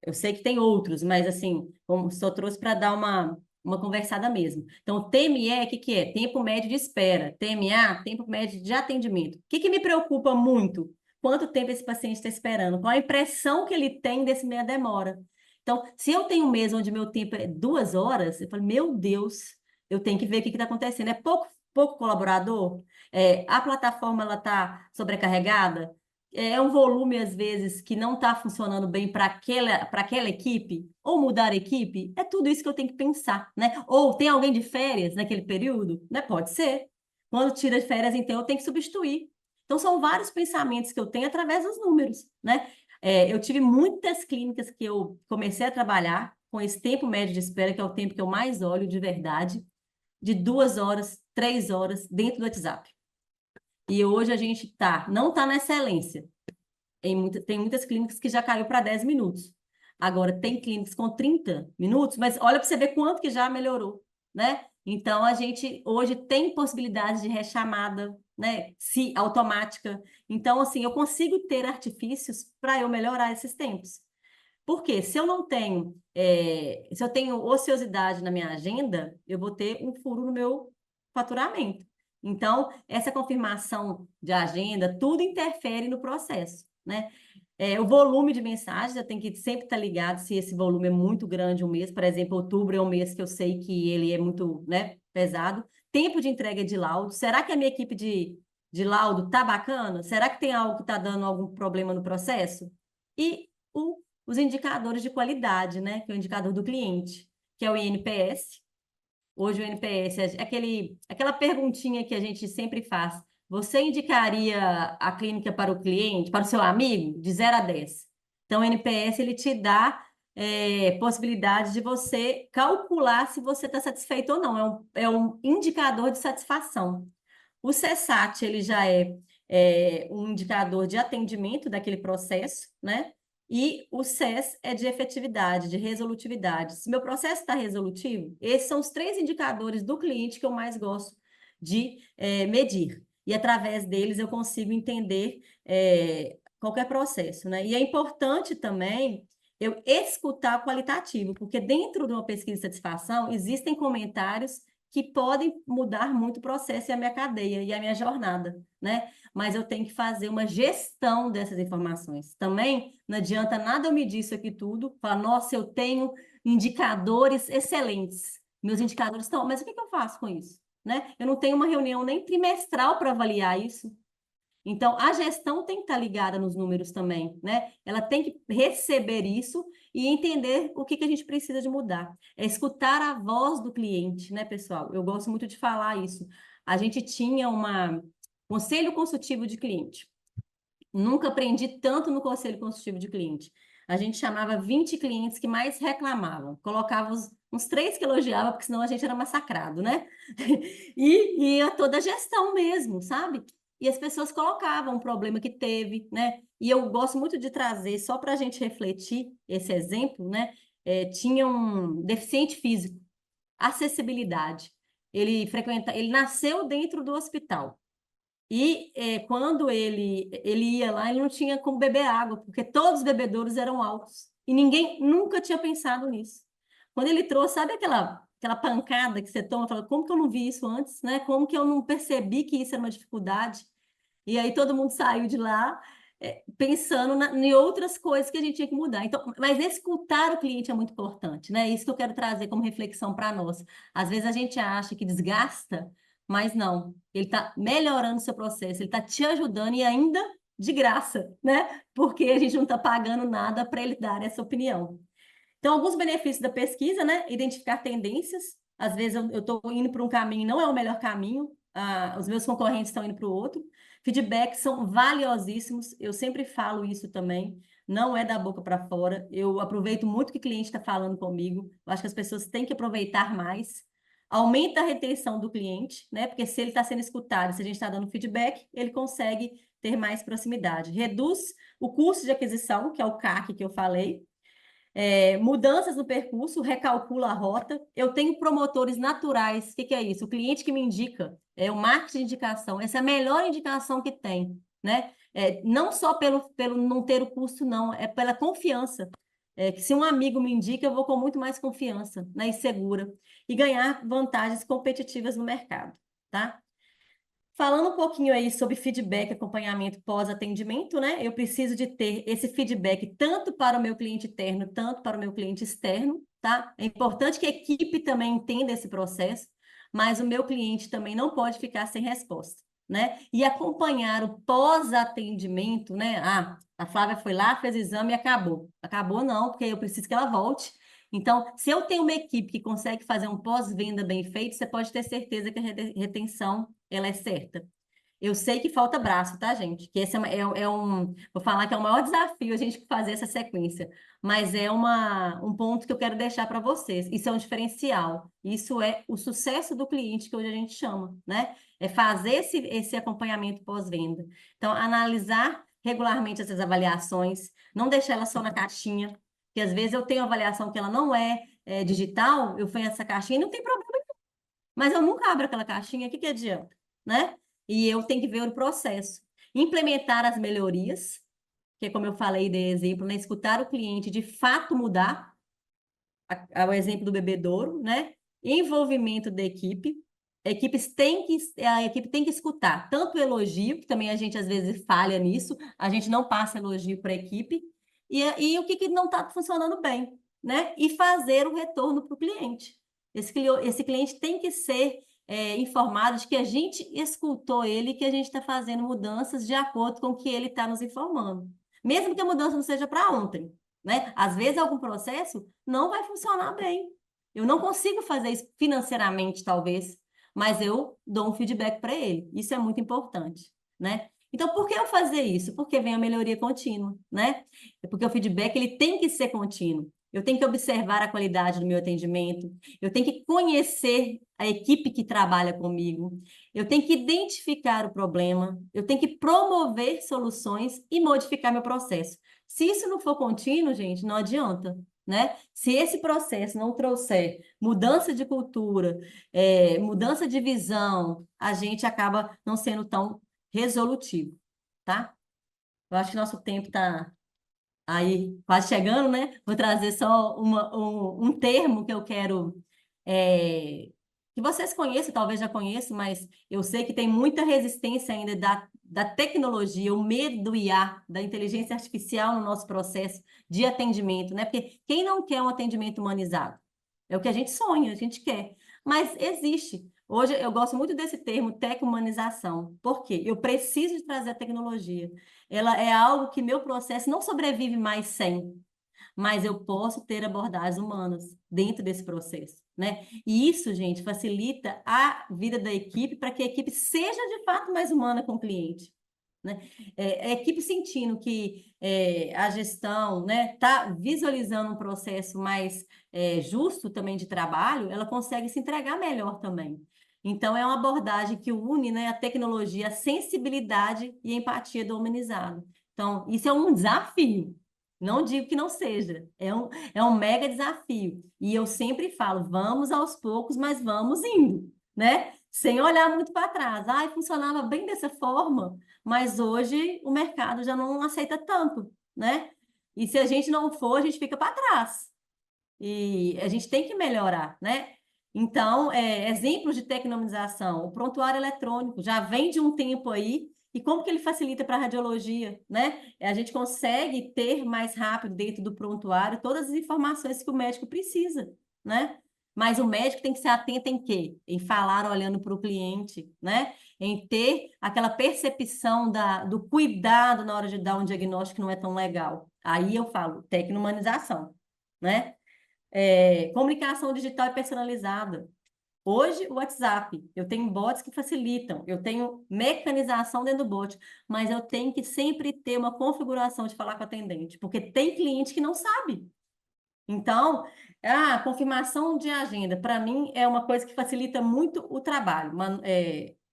Eu sei que tem outros, mas assim, como só trouxe para dar uma conversada mesmo. Então, TME, o que que é? Tempo médio de espera. TMA, tempo médio de atendimento. O que que me preocupa muito? Quanto tempo esse paciente está esperando? Qual a impressão que ele tem desse meia demora? Então, se eu tenho um mês onde meu tempo é 2 horas, eu falo, meu Deus, eu tenho que ver o que está acontecendo. É pouco colaborador? A plataforma ela está sobrecarregada? É um volume, às vezes, que não está funcionando bem para aquela equipe, ou mudar a equipe, é tudo isso que eu tenho que pensar, né? Ou tem alguém de férias naquele período? Né? Pode ser. Quando tira de férias, então, eu tenho que substituir. Então, são vários pensamentos que eu tenho através dos números, né? Eu tive muitas clínicas que eu comecei a trabalhar com esse tempo médio de espera, que é o tempo que eu mais olho de verdade, de 2 horas, 3 horas dentro do WhatsApp. E hoje a gente não está na excelência. Tem muitas clínicas que já caiu para 10 minutos. Agora, tem clínicas com 30 minutos, mas olha para você ver quanto que já melhorou, né? Então, a gente hoje tem possibilidade de rechamada, né? Se automática. Então, assim, eu consigo ter artifícios para eu melhorar esses tempos. Porque se eu tenho ociosidade na minha agenda, eu vou ter um furo no meu faturamento. Então, essa confirmação de agenda, tudo interfere no processo, né? O volume de mensagens, eu tenho que sempre estar ligado se esse volume é muito grande um mês. Por exemplo, outubro é um mês que eu sei que ele é muito, né, pesado. Tempo de entrega de laudo. Será que a minha equipe de laudo tá bacana? Será que tem algo que está dando algum problema no processo? E os indicadores de qualidade, né? Que é o indicador do cliente, que é o INPS. Hoje o NPS é aquela perguntinha que a gente sempre faz. Você indicaria a clínica para o cliente, para o seu amigo, de 0 a 10? Então, o NPS ele te dá possibilidade de você calcular se você está satisfeito ou não. É um indicador de satisfação. O CSAT ele já é um indicador de atendimento daquele processo, né? E o CES é de efetividade, de resolutividade. Se meu processo está resolutivo, esses são os 3 indicadores do cliente que eu mais gosto de medir. E através deles eu consigo entender qualquer processo, né? E é importante também eu escutar qualitativo, porque dentro de uma pesquisa de satisfação existem comentários que podem mudar muito o processo e a minha cadeia e a minha jornada, né? Mas eu tenho que fazer uma gestão dessas informações. Também não adianta nada eu medir isso aqui tudo, falar, nossa, eu tenho indicadores excelentes. Meus indicadores estão, mas o que eu faço com isso? Né? Eu não tenho uma reunião nem trimestral para avaliar isso. Então, a gestão tem que estar ligada nos números também, né? Ela tem que receber isso e entender o que a gente precisa de mudar. É escutar a voz do cliente, né, pessoal? Eu gosto muito de falar isso. A gente tinha conselho consultivo de cliente. Nunca aprendi tanto no conselho consultivo de cliente. A gente chamava 20 clientes que mais reclamavam, colocava uns 3 que elogiavam, porque senão a gente era massacrado, né? E ia toda a gestão mesmo, sabe? E as pessoas colocavam o problema que teve, né? E eu gosto muito de trazer, só para a gente refletir esse exemplo, né? Tinha um deficiente físico, acessibilidade. Ele nasceu dentro do hospital. E quando ele ia lá, ele não tinha como beber água, porque todos os bebedouros eram altos. E ninguém nunca tinha pensado nisso. Quando ele trouxe, sabe aquela pancada que você toma, fala, como que eu não vi isso antes, né? Como que eu não percebi que isso era uma dificuldade? E aí todo mundo saiu de lá pensando em outras coisas que a gente tinha que mudar. Então, mas escutar o cliente é muito importante, né? Isso que eu quero trazer como reflexão para nós. Às vezes a gente acha que desgasta, mas não. Ele está melhorando o seu processo, ele está te ajudando e ainda de graça, né? Porque a gente não está pagando nada para ele dar essa opinião. Então, alguns benefícios da pesquisa, né? Identificar tendências. Às vezes eu estou indo para um caminho, não é o melhor caminho, os meus concorrentes estão indo para o outro. Feedbacks são valiosíssimos, eu sempre falo isso também, não é da boca para fora. Eu aproveito muito o que o cliente está falando comigo, eu acho que as pessoas têm que aproveitar mais. Aumenta a retenção do cliente, né? Porque se ele está sendo escutado, se a gente está dando feedback, ele consegue ter mais proximidade. Reduz o custo de aquisição, que é o CAC que eu falei, mudanças no percurso, recalcula a rota. Eu tenho promotores naturais. O que é isso? O cliente que me indica, é o marketing de indicação. Essa é a melhor indicação que tem, né? Não só pelo não ter o custo, não, é pela confiança. Que se um amigo me indica, eu vou com muito mais confiança, né, e segura. E ganhar vantagens competitivas no mercado, tá? Falando um pouquinho aí sobre feedback, acompanhamento pós-atendimento, né? Eu preciso de ter esse feedback tanto para o meu cliente interno, tanto para o meu cliente externo, tá? É importante que a equipe também entenda esse processo, mas o meu cliente também não pode ficar sem resposta, né? E acompanhar o pós-atendimento, né? Ah, a Flávia foi lá, fez o exame e acabou. Acabou não, porque eu preciso que ela volte. Então, se eu tenho uma equipe que consegue fazer um pós-venda bem feito, você pode ter certeza que a retenção ela é certa. Eu sei que falta braço, tá, gente? Que esse vou falar que é o maior desafio a gente fazer essa sequência, mas é um ponto que eu quero deixar para vocês. Isso é um diferencial. Isso é o sucesso do cliente que hoje a gente chama, né? É fazer esse acompanhamento pós-venda. Então, analisar regularmente essas avaliações, não deixar ela só na caixinha, porque às vezes eu tenho avaliação que ela não é digital, eu ponho essa caixinha e não tem problema, mas eu nunca abro aquela caixinha, o que adianta, né? E eu tenho que ver o processo. Implementar as melhorias, que é como eu falei de exemplo, né? Escutar o cliente de fato mudar, o exemplo do bebedouro, né? Envolvimento da equipe. A equipe tem que escutar tanto o elogio, que também a gente às vezes falha nisso, a gente não passa elogio para a equipe, e o que não está funcionando bem, né? E fazer o retorno para o cliente. Esse cliente tem que ser informado de que a gente escutou ele e que a gente está fazendo mudanças de acordo com o que ele está nos informando. Mesmo que a mudança não seja para ontem, né? Às vezes algum processo não vai funcionar bem. Eu não consigo fazer isso financeiramente, talvez, mas eu dou um feedback para ele. Isso é muito importante, né? Então, por que eu fazer isso? Porque vem a melhoria contínua, né? Porque o feedback ele tem que ser contínuo. Eu tenho que observar a qualidade do meu atendimento, eu tenho que conhecer a equipe que trabalha comigo, eu tenho que identificar o problema, eu tenho que promover soluções e modificar meu processo. Se isso não for contínuo, gente, não adianta, né? Se esse processo não trouxer mudança de cultura, mudança de visão, a gente acaba não sendo tão resolutivo, tá? Eu acho que nosso tempo está aí quase chegando, né? Vou trazer só um termo que eu quero que vocês conheçam, talvez já conheçam, mas eu sei que tem muita resistência ainda da tecnologia, o medo do IA, da inteligência artificial no nosso processo de atendimento, né? Porque quem não quer um atendimento humanizado? É o que a gente sonha, a gente quer. Mas existe. Hoje eu gosto muito desse termo tec-humanização. Por quê? Eu preciso de trazer a tecnologia. Ela é algo que meu processo não sobrevive mais sem, mas eu posso ter abordagens humanas dentro desse processo, né? E isso, gente, facilita a vida da equipe para que a equipe seja de fato mais humana com o cliente. Né? A equipe sentindo que a gestão está visualizando um processo mais justo também de trabalho, ela consegue se entregar melhor também. Então, é uma abordagem que une, né, a tecnologia, a sensibilidade e a empatia do humanizado. Então, isso é um desafio. Não digo que não seja, é um mega desafio. E eu sempre falo, vamos aos poucos, mas vamos indo, né? sem olhar muito para trás. Ai, funcionava bem dessa forma, mas hoje o mercado já não aceita tanto, né? E se a gente não for, a gente fica para trás. E a gente tem que melhorar, né? Então, exemplos de tecnologização, o prontuário eletrônico já vem de um tempo aí, e como que ele facilita para a radiologia, né? A gente consegue ter mais rápido dentro do prontuário todas as informações que o médico precisa, né? Mas o médico tem que ser atento em quê? Em falar olhando para o cliente, né? Em ter aquela percepção do cuidado na hora de dar um diagnóstico que não é tão legal. Aí eu falo, tecnomanização, né? Comunicação digital e personalizada. Hoje, o WhatsApp, eu tenho bots que facilitam, eu tenho mecanização dentro do bot, mas eu tenho que sempre ter uma configuração de falar com o atendente, porque tem cliente que não sabe. Então, a confirmação de agenda, para mim, é uma coisa que facilita muito o trabalho,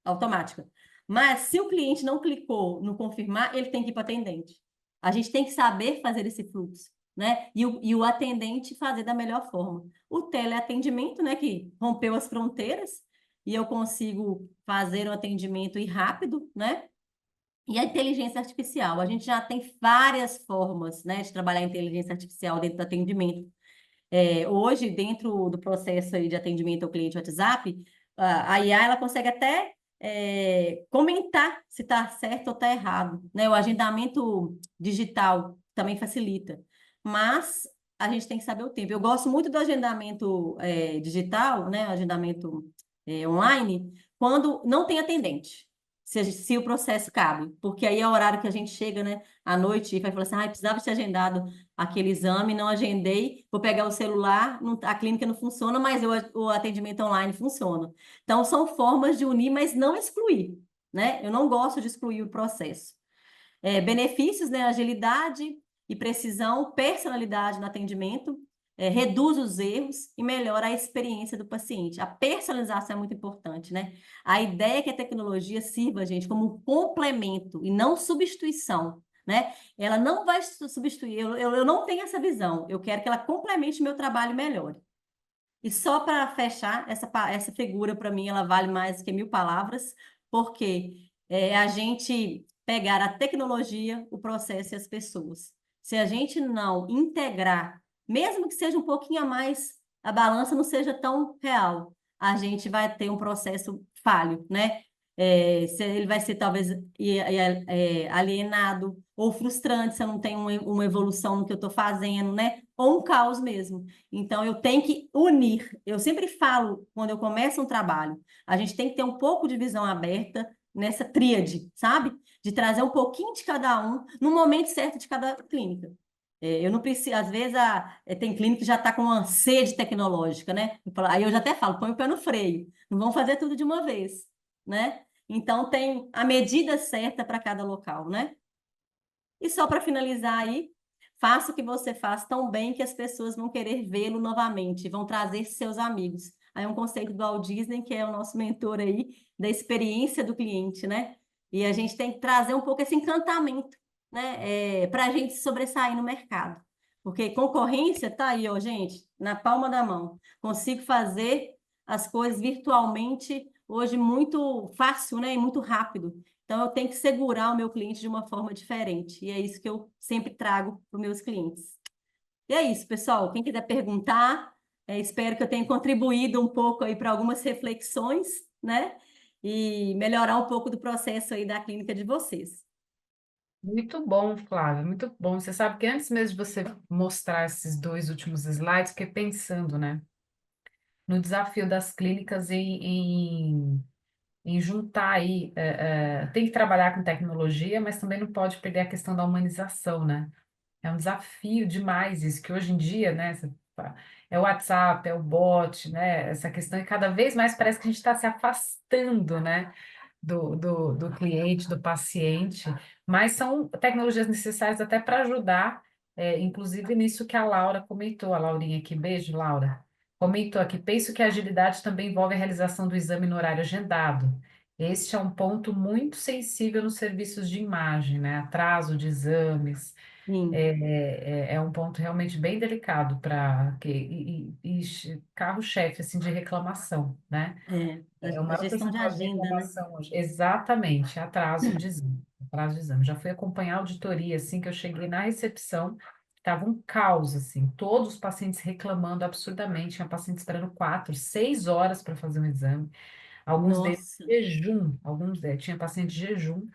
automática. Mas se o cliente não clicou no confirmar, ele tem que ir para o atendente. A gente tem que saber fazer esse fluxo, né? E o atendente fazer da melhor forma. O teleatendimento, né, que rompeu as fronteiras, e eu consigo fazer um atendimento e rápido, né? E a inteligência artificial, a gente já tem várias formas, né, de trabalhar a inteligência artificial dentro do atendimento. Hoje, dentro do processo aí de atendimento ao cliente WhatsApp, a IA ela consegue até comentar se está certo ou está errado, né? O agendamento digital também facilita, mas a gente tem que saber o tempo. Eu gosto muito do agendamento digital, né? Agendamento online, quando não tem atendente. Se o processo cabe, porque aí é o horário que a gente chega, né, à noite e vai falar assim, ah, precisava ter agendado aquele exame, não agendei, vou pegar o celular, a clínica não funciona, mas o atendimento online funciona. Então, são formas de unir, mas não excluir, né? Eu não gosto de excluir o processo. Benefícios, né? Agilidade e precisão, personalidade no atendimento, reduz os erros e melhora a experiência do paciente. A personalização é muito importante, né? A ideia é que a tecnologia sirva, gente, como um complemento e não substituição, né? Ela não vai substituir, eu não tenho essa visão. Eu quero que ela complemente meu trabalho e melhore. E só para fechar, essa figura, para mim, ela vale mais que 1.000 palavras, porque é a gente pegar a tecnologia, o processo e as pessoas. Se a gente não integrar, mesmo que seja um pouquinho a mais, a balança não seja tão real, a gente vai ter um processo falho, né? Ele vai ser talvez alienado ou frustrante se eu não tenho uma evolução no que eu estou fazendo, né? Ou um caos mesmo. Então, eu tenho que unir. Eu sempre falo, quando eu começo um trabalho, a gente tem que ter um pouco de visão aberta nessa tríade, sabe? De trazer um pouquinho de cada um no momento certo de cada clínica. Eu não preciso, às vezes, tem clínica que já está com uma sede tecnológica, né? Aí eu já até falo, põe o pé no freio. Não vão fazer tudo de uma vez, né? Então, tem a medida certa para cada local, né? E só para finalizar aí, faça o que você faz tão bem que as pessoas vão querer vê-lo novamente, vão trazer seus amigos. Aí é um conceito do Walt Disney, que é o nosso mentor aí, da experiência do cliente, né? E a gente tem que trazer um pouco esse encantamento, né? Para a gente sobressair no mercado. Porque concorrência tá aí, ó, gente, na palma da mão. Consigo fazer as coisas virtualmente hoje muito fácil, né? E muito rápido. Então, eu tenho que segurar o meu cliente de uma forma diferente. E é isso que eu sempre trago para os meus clientes. E é isso, pessoal. Quem quiser perguntar, espero que eu tenha contribuído um pouco aí para algumas reflexões, né? E melhorar um pouco do processo aí da clínica de vocês. Muito bom, Flávia, muito bom. Você sabe que antes mesmo de você mostrar esses dois últimos slides, fiquei pensando, né, no desafio das clínicas em juntar aí, tem que trabalhar com tecnologia, mas também não pode perder a questão da humanização, né? É um desafio demais isso, que hoje em dia, né, é o WhatsApp, é o bot, né, essa questão, e cada vez mais parece que a gente está se afastando, né, do cliente, do paciente, mas são tecnologias necessárias até para ajudar, inclusive nisso que a Laura comentou, a Laurinha aqui, beijo, Laura, comentou aqui, penso que a agilidade também envolve a realização do exame no horário agendado. Este é um ponto muito sensível nos serviços de imagem, né? Atraso de exames, Sim, É um ponto realmente bem delicado para que carro-chefe assim de reclamação, né? É o a maior gestão de percentual de agenda, né? reclamação hoje. Exatamente, atraso de exame. Atraso de exame. Já fui acompanhar a auditoria, assim, que eu cheguei na recepção, estava um caos, assim, todos os pacientes reclamando absurdamente, tinha paciente esperando 4, 6 horas para fazer um exame, alguns deles Nossa, em jejum, tinha paciente de jejum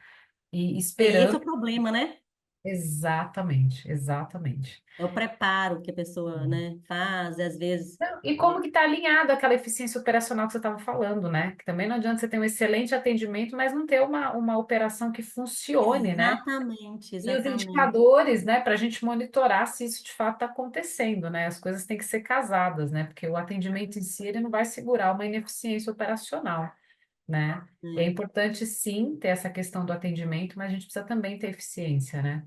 e e esse é esperando. o problema, né? Exatamente, exatamente. É o preparo que a pessoa, né, faz, e às vezes. Não, e como que está alinhado aquela eficiência operacional que você estava falando, né? Que também não adianta você ter um excelente atendimento, mas não ter uma operação que funcione, né? Exatamente, E os exatamente. indicadores, né, para a gente monitorar se isso de fato está acontecendo, né? As coisas têm que ser casadas, né? Porque o atendimento em si, ele não vai segurar uma ineficiência operacional, né? É É. importante, sim, ter essa questão do atendimento, mas a gente precisa também ter eficiência, né?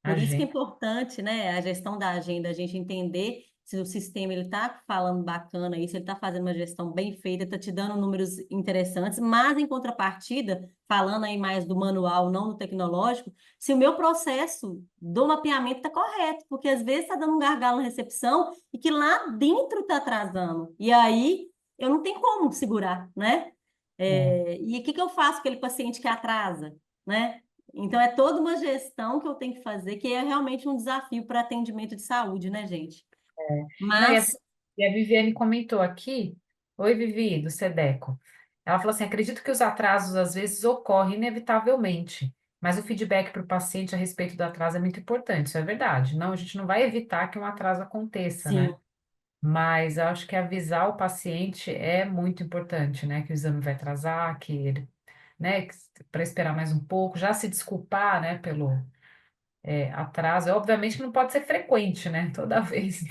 A Por isso que é gente, importante, né, a gestão da agenda, a gente entender se o sistema ele está falando bacana aí, se ele está fazendo uma gestão bem feita, está te dando números interessantes, mas em contrapartida, falando aí mais do manual, não do tecnológico, se o meu processo do mapeamento está correto, porque às vezes está dando um gargalo na recepção e que lá dentro está atrasando. E aí eu não tenho como segurar, né? é, E o que que eu faço com aquele paciente que atrasa, né? Então, é toda uma gestão que eu tenho que fazer, que é realmente um desafio para atendimento de saúde, né, gente? Não, Mas, e a Viviane comentou aqui, oi Vivi, do Sedeco. Ela falou assim: acredito que os atrasos às vezes ocorrem inevitavelmente, mas o feedback para o paciente a respeito do atraso é muito importante, isso é verdade. Não, a gente não vai evitar que um atraso aconteça, sim, né? Mas eu acho que avisar o paciente é muito importante, né? Que o exame vai atrasar, que ele, né, para esperar mais um pouco, já se desculpar, né, pelo atraso. Obviamente que não pode ser frequente, né? Toda vez.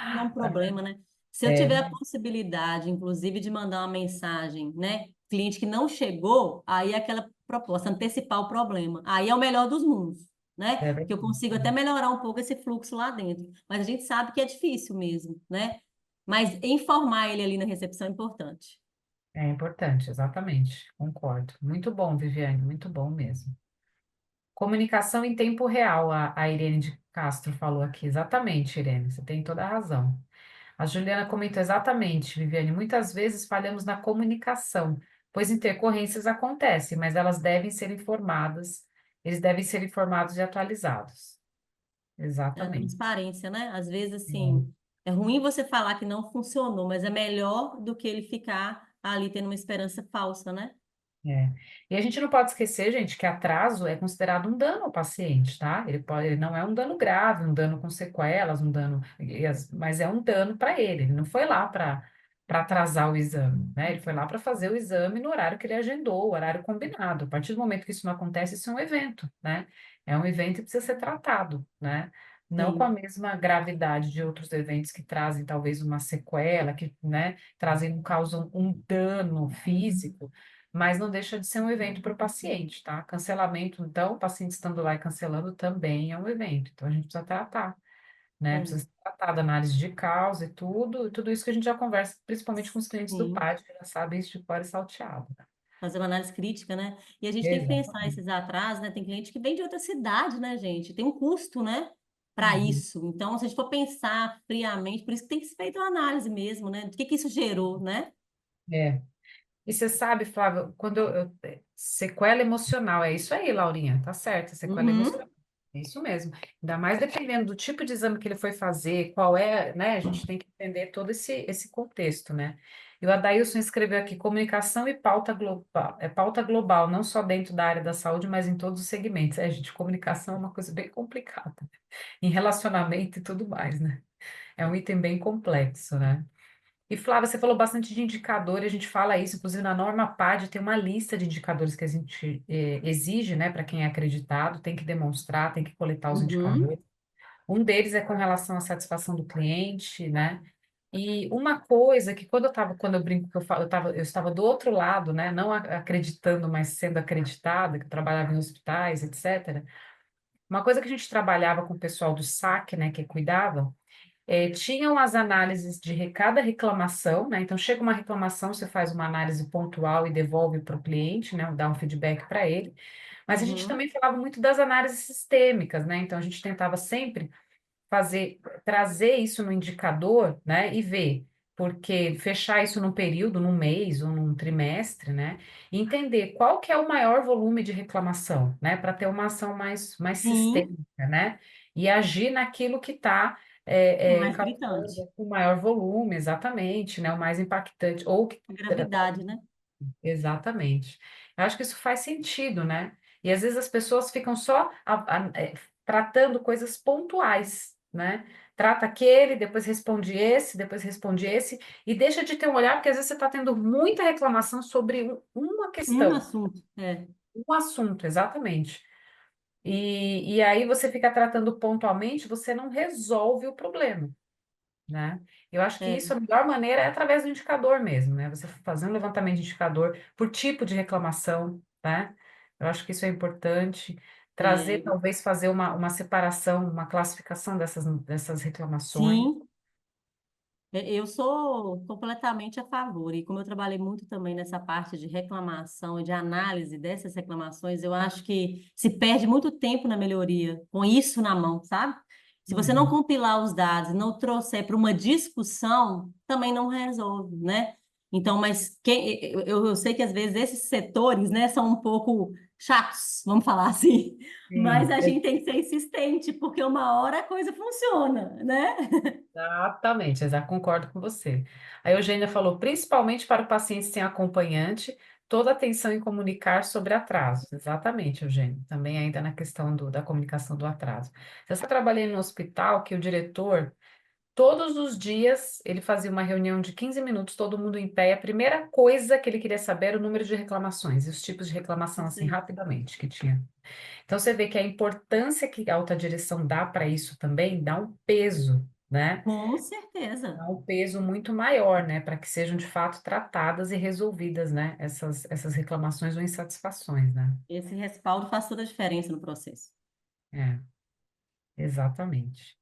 não é um problema, né? Se eu tiver É, a possibilidade, inclusive, de mandar uma mensagem, né? Cliente que não chegou, aí é aquela proposta, antecipar o problema. Aí é o melhor dos mundos, né? é Porque eu verdade. consigo até melhorar um pouco esse fluxo lá dentro. Mas a gente sabe que é difícil mesmo, né? Mas informar ele ali na recepção é importante. É importante, exatamente. Concordo. Muito bom, Viviane, muito bom mesmo. Comunicação em tempo real, a Irene de Castro falou aqui. Exatamente, Irene, você tem toda a razão. A Juliana comentou exatamente, Viviane, muitas vezes falhamos na comunicação, pois intercorrências acontecem, mas elas devem ser informadas, eles devem ser informados e atualizados. É a Exatamente. transparência, né? Às vezes, É. assim, é ruim você falar que não funcionou, mas é melhor do que ele ficar ali tendo uma esperança falsa, né? É. E a gente não pode esquecer, gente, que atraso é considerado um dano ao paciente, tá? Ele não é um dano grave, um dano com sequelas, um dano, mas é um dano para ele. Ele não foi lá para atrasar o exame, né? Ele foi lá para fazer o exame no horário que ele agendou, o horário combinado. A partir do momento que isso não acontece, isso é um evento, né? É um evento que precisa ser tratado, né? Não com a Sim. mesma gravidade de outros eventos que trazem talvez uma sequela, que, né, trazem, causam um dano físico, mas não deixa de ser um evento para o paciente, tá? Cancelamento, então, o paciente estando lá e cancelando também é um evento, então a gente precisa tratar, né? É, Precisa ser tratado, análise de causa e tudo isso que a gente já conversa, principalmente com os clientes do sim. PAD, que já sabem isso de cor e salteado, né? Fazer uma análise crítica, né? E a gente tem que pensar Exatamente. esses atrasos, né? Tem cliente que vem de outra cidade, né, gente? Tem um custo, né? Para Uhum. isso. Então, se a gente for pensar friamente, por isso que tem que ser feita uma análise mesmo, né? Do que isso gerou, né? É. E você sabe, Flávio, sequela emocional, é isso aí, Laurinha, tá certo, sequela Uhum, emocional. É isso mesmo. Ainda mais dependendo do tipo de exame que ele foi fazer, qual é, né? A gente tem que entender todo esse contexto, né? E o Adailson escreveu aqui, comunicação e pauta global, pauta global, não só dentro da área da saúde, mas em todos os segmentos. É, gente, comunicação é uma coisa bem complicada, em relacionamento e tudo mais, né? É um item bem complexo, né? E Flávia, você falou bastante de indicador, e a gente fala isso, inclusive na norma PAD tem uma lista de indicadores que a gente exige, né, para quem é acreditado, tem que demonstrar, tem que coletar os uhum, indicadores. Um deles é com relação à satisfação do cliente, né? E uma coisa que quando eu brinco que eu falo, eu estava do outro lado, né, não acreditando, mas sendo acreditada, que eu trabalhava em hospitais, etc. Uma coisa que a gente trabalhava com o pessoal do SAC, né, que cuidava, tinham as análises de cada reclamação, né? Então, chega uma reclamação, você faz uma análise pontual e devolve para o cliente, né? Dá um feedback para ele. Mas a gente Uhum. também falava muito das análises sistêmicas, né? Então a gente tentava sempre fazer, trazer isso no indicador, né, e ver, porque fechar isso num período, num mês ou num trimestre, né, e entender qual que é o maior volume de reclamação, né, para ter uma ação mais Sim, sistêmica, né, e agir naquilo que está mais gritante. causando o maior volume, exatamente, né, o mais impactante, ou que A gravidade, né? exatamente. Eu acho que isso faz sentido, né? E às vezes as pessoas ficam só tratando coisas pontuais, né? Trata aquele, depois responde esse, e deixa de ter um olhar, porque às vezes você está tendo muita reclamação sobre uma Um questão, assunto. É, um assunto, exatamente. E aí você fica tratando pontualmente, você não resolve o problema, né? Eu acho que é, isso, a melhor maneira é através do indicador mesmo, né? Você fazer um levantamento de indicador por tipo de reclamação, né? Eu acho que isso é importante. Trazer, é. talvez, fazer uma separação, uma classificação dessas reclamações. Sim, eu sou completamente a favor, e como eu trabalhei muito também nessa parte de reclamação e de análise dessas reclamações, eu acho que se perde muito tempo na melhoria com isso na mão, sabe? Se você não Uhum. compilar os dados, não trouxer para uma discussão, também não resolve, né? Então, mas eu sei que às vezes esses setores, né, são um pouco chatos, vamos falar assim, mas Sim, a gente tem que ser insistente, porque uma hora a coisa funciona, né? exatamente, concordo com você. A Eugênia falou, principalmente para o paciente sem acompanhante, toda atenção em comunicar sobre atrasos. Exatamente, Eugênia. Também ainda na questão da comunicação do atraso. Eu só trabalhei no hospital que o diretor, todos os dias, ele fazia uma reunião de 15 minutos, todo mundo em pé, e a primeira coisa que ele queria saber era o número de reclamações e os tipos de reclamação, Isso assim, aí. rapidamente, que tinha. Então, você vê que a importância que a alta direção dá para isso também dá um peso, né? Com certeza. Dá um peso muito maior, né? Para que sejam de fato tratadas e resolvidas, né? Essas reclamações ou insatisfações, né? Esse respaldo faz toda a diferença no processo. É, exatamente.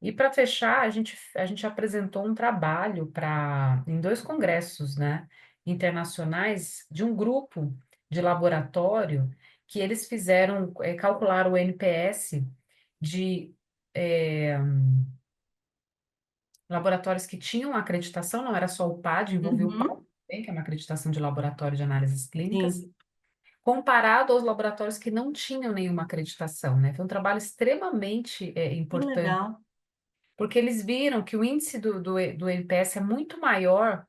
E para fechar, a gente apresentou um trabalho em dois congressos, né? Internacionais de um grupo de laboratório que eles fizeram, calcular o NPS de eh, laboratórios que tinham acreditação, não era só o PAD, envolvia o PAD Uhum, também, que é uma acreditação de laboratório de análises clínicas, sim, comparado aos laboratórios que não tinham nenhuma acreditação, né? Foi um trabalho extremamente que importante, legal. porque eles viram que o índice do NPS é muito maior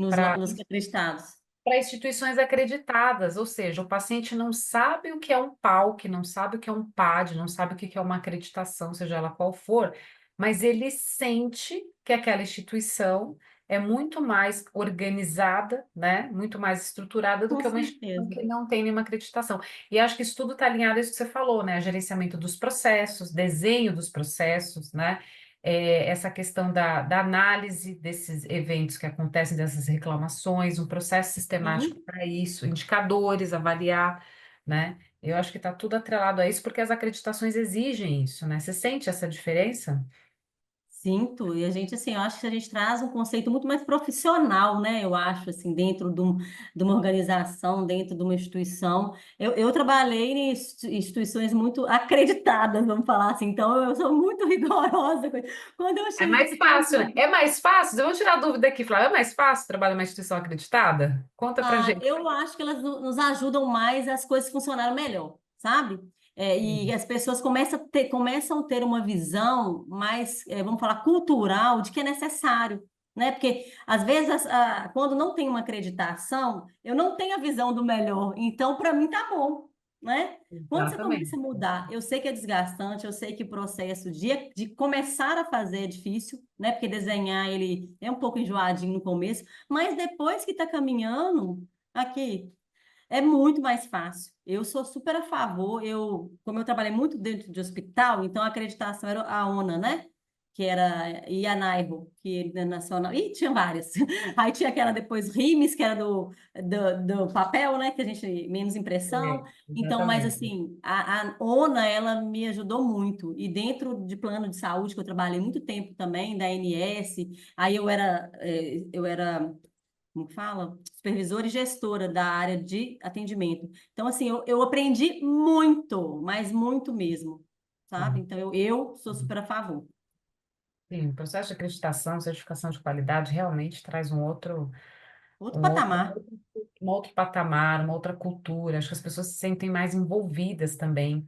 para Nos acreditados. instituições acreditadas, ou seja, o paciente não sabe o que é um PALC, não sabe o que é um PAD, não sabe o que é uma acreditação, seja ela qual for, mas ele sente que aquela instituição é muito mais organizada, né? Muito mais estruturada do Com que uma instituição certeza. que não tem nenhuma acreditação. E acho que isso tudo está alinhado a isso que você falou, né? Gerenciamento dos processos, desenho dos processos, né? Essa questão da análise desses eventos que acontecem, dessas reclamações, um processo sistemático Sim, para isso, indicadores, avaliar, né? Eu acho que está tudo atrelado a isso, porque as acreditações exigem isso, né? Você sente essa diferença? sinto. E a gente, assim, eu acho que a gente traz um conceito muito mais profissional, né? Eu acho, assim, dentro de uma organização, dentro de uma instituição. Eu trabalhei em instituições muito acreditadas, vamos falar assim. Então, eu sou muito rigorosa. Quando eu É chego mais de casa, fácil, né? É mais fácil? Vamos tirar a dúvida aqui, Flávia. É mais fácil trabalhar numa instituição acreditada? Conta pra ah, gente. eu acho que elas nos ajudam mais as coisas funcionaram melhor, sabe? E Hum. as pessoas começam a ter uma visão mais, vamos falar, cultural de que é necessário, né? Porque às vezes quando não tem uma acreditação, eu não tenho a visão do melhor, então para mim tá bom, né? Quando você Exatamente. começa a mudar, eu sei que é desgastante, eu sei que o processo de começar a fazer é difícil, né? Porque desenhar ele é um pouco enjoadinho no começo, mas depois que está caminhando, aqui é muito mais fácil. Eu sou super a favor. Como eu trabalhei muito dentro de hospital, então a acreditação era a ONA, né? Que era e a NIBO, que é nacional. E tinha várias. Aí tinha aquela depois RIMES, que era do papel, né? Que a gente menos impressão. Então, mas Exatamente. assim, a ONA ela me ajudou muito. E dentro de plano de saúde, que eu trabalhei muito tempo também, da ANS, aí eu era como que fala? Supervisora e gestora da área de atendimento. Então, assim, eu aprendi muito, mas muito mesmo, sabe? Sim. Então, eu sou super a favor. Sim, o processo de acreditação, certificação de qualidade realmente traz Outro um outro, patamar. um outro patamar, uma outra cultura. Acho que as pessoas se sentem mais envolvidas também,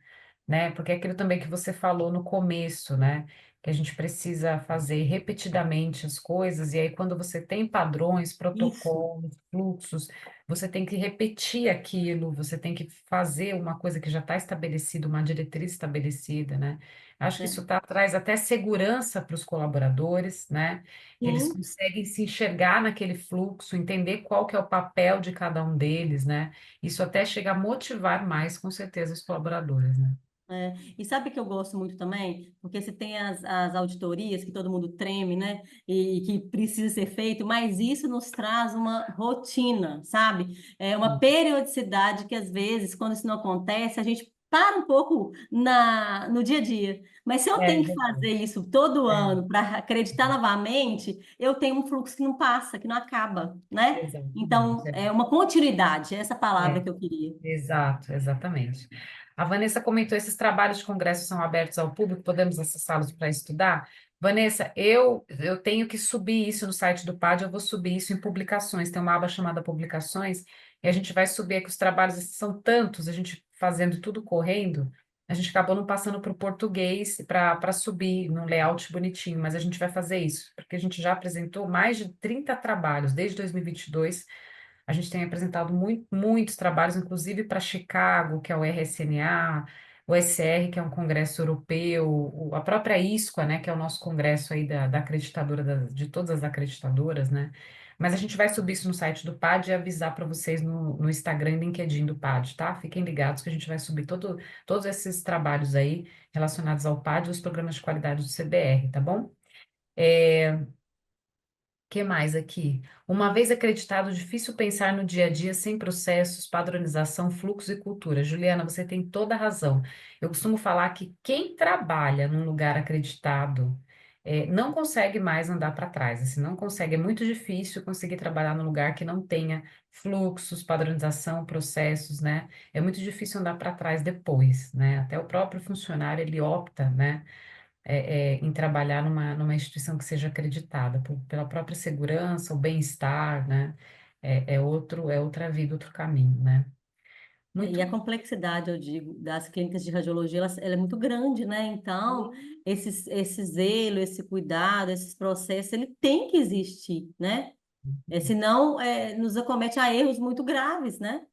né? Porque é aquilo também que você falou no começo, né? Que a gente precisa fazer repetidamente as coisas, e aí quando você tem padrões, Isso. protocolos, fluxos, você tem que repetir aquilo, você tem que fazer uma coisa que já está estabelecida, uma diretriz estabelecida, né? Acho que É. isso traz até segurança para os colaboradores, né? Eles Sim. conseguem se enxergar naquele fluxo, entender qual que é o papel de cada um deles, né? Isso até chega a motivar mais, com certeza, os colaboradores, né? É, e sabe que eu gosto muito também? Porque você tem as auditorias que todo mundo treme, né? E que precisa ser feito, mas isso nos traz uma rotina, sabe? É uma Sim. periodicidade que, às vezes, quando isso não acontece, a gente para um pouco no dia a dia. Mas se eu É tenho que verdade. fazer isso todo É, ano para acreditar novamente, eu tenho um fluxo que não passa, que não acaba, né? Então, exatamente. é uma continuidade, essa palavra É, que eu queria. exato, exatamente. A Vanessa comentou: esses trabalhos de congresso são abertos ao público, podemos acessá-los para estudar? Vanessa, eu tenho que subir isso no site do PAD, eu vou subir isso em publicações, tem uma aba chamada publicações, e a gente vai subir aqui os trabalhos, são tantos, a gente fazendo tudo correndo, a gente acabou não passando para o português para subir num layout bonitinho, mas a gente vai fazer isso, porque a gente já apresentou mais de 30 trabalhos desde 2022. A gente tem apresentado muitos trabalhos, inclusive para Chicago, que é o RSNA, o SR, que é um congresso europeu, a própria ISQA, né, que é o nosso congresso aí da acreditadora, de todas as acreditadoras, né? Mas a gente vai subir isso no site do PAD e avisar para vocês no Instagram e LinkedIn do PAD, tá? Fiquem ligados que a gente vai subir todos esses trabalhos aí relacionados ao PAD e os programas de qualidade do CBR, tá bom? Que mais aqui? Uma vez acreditado, difícil pensar no dia a dia sem processos, padronização, fluxo e cultura. Juliana, você tem toda a razão. Eu costumo falar que quem trabalha num lugar acreditado não consegue mais andar para trás. Assim, não consegue. É muito difícil conseguir trabalhar num lugar que não tenha fluxos, padronização, processos, né? É muito difícil andar para trás depois, né? Até o próprio funcionário ele opta, né? Em trabalhar numa instituição que seja acreditada pela própria segurança, o bem-estar, né? É outra vida, outro caminho, né? E Muito a complexidade, eu digo, das clínicas de radiologia, ela é muito grande, né? Então, bom. esse zelo, esse cuidado, esses processos, ele tem que existir, né? Senão, nos acomete a erros muito graves, né?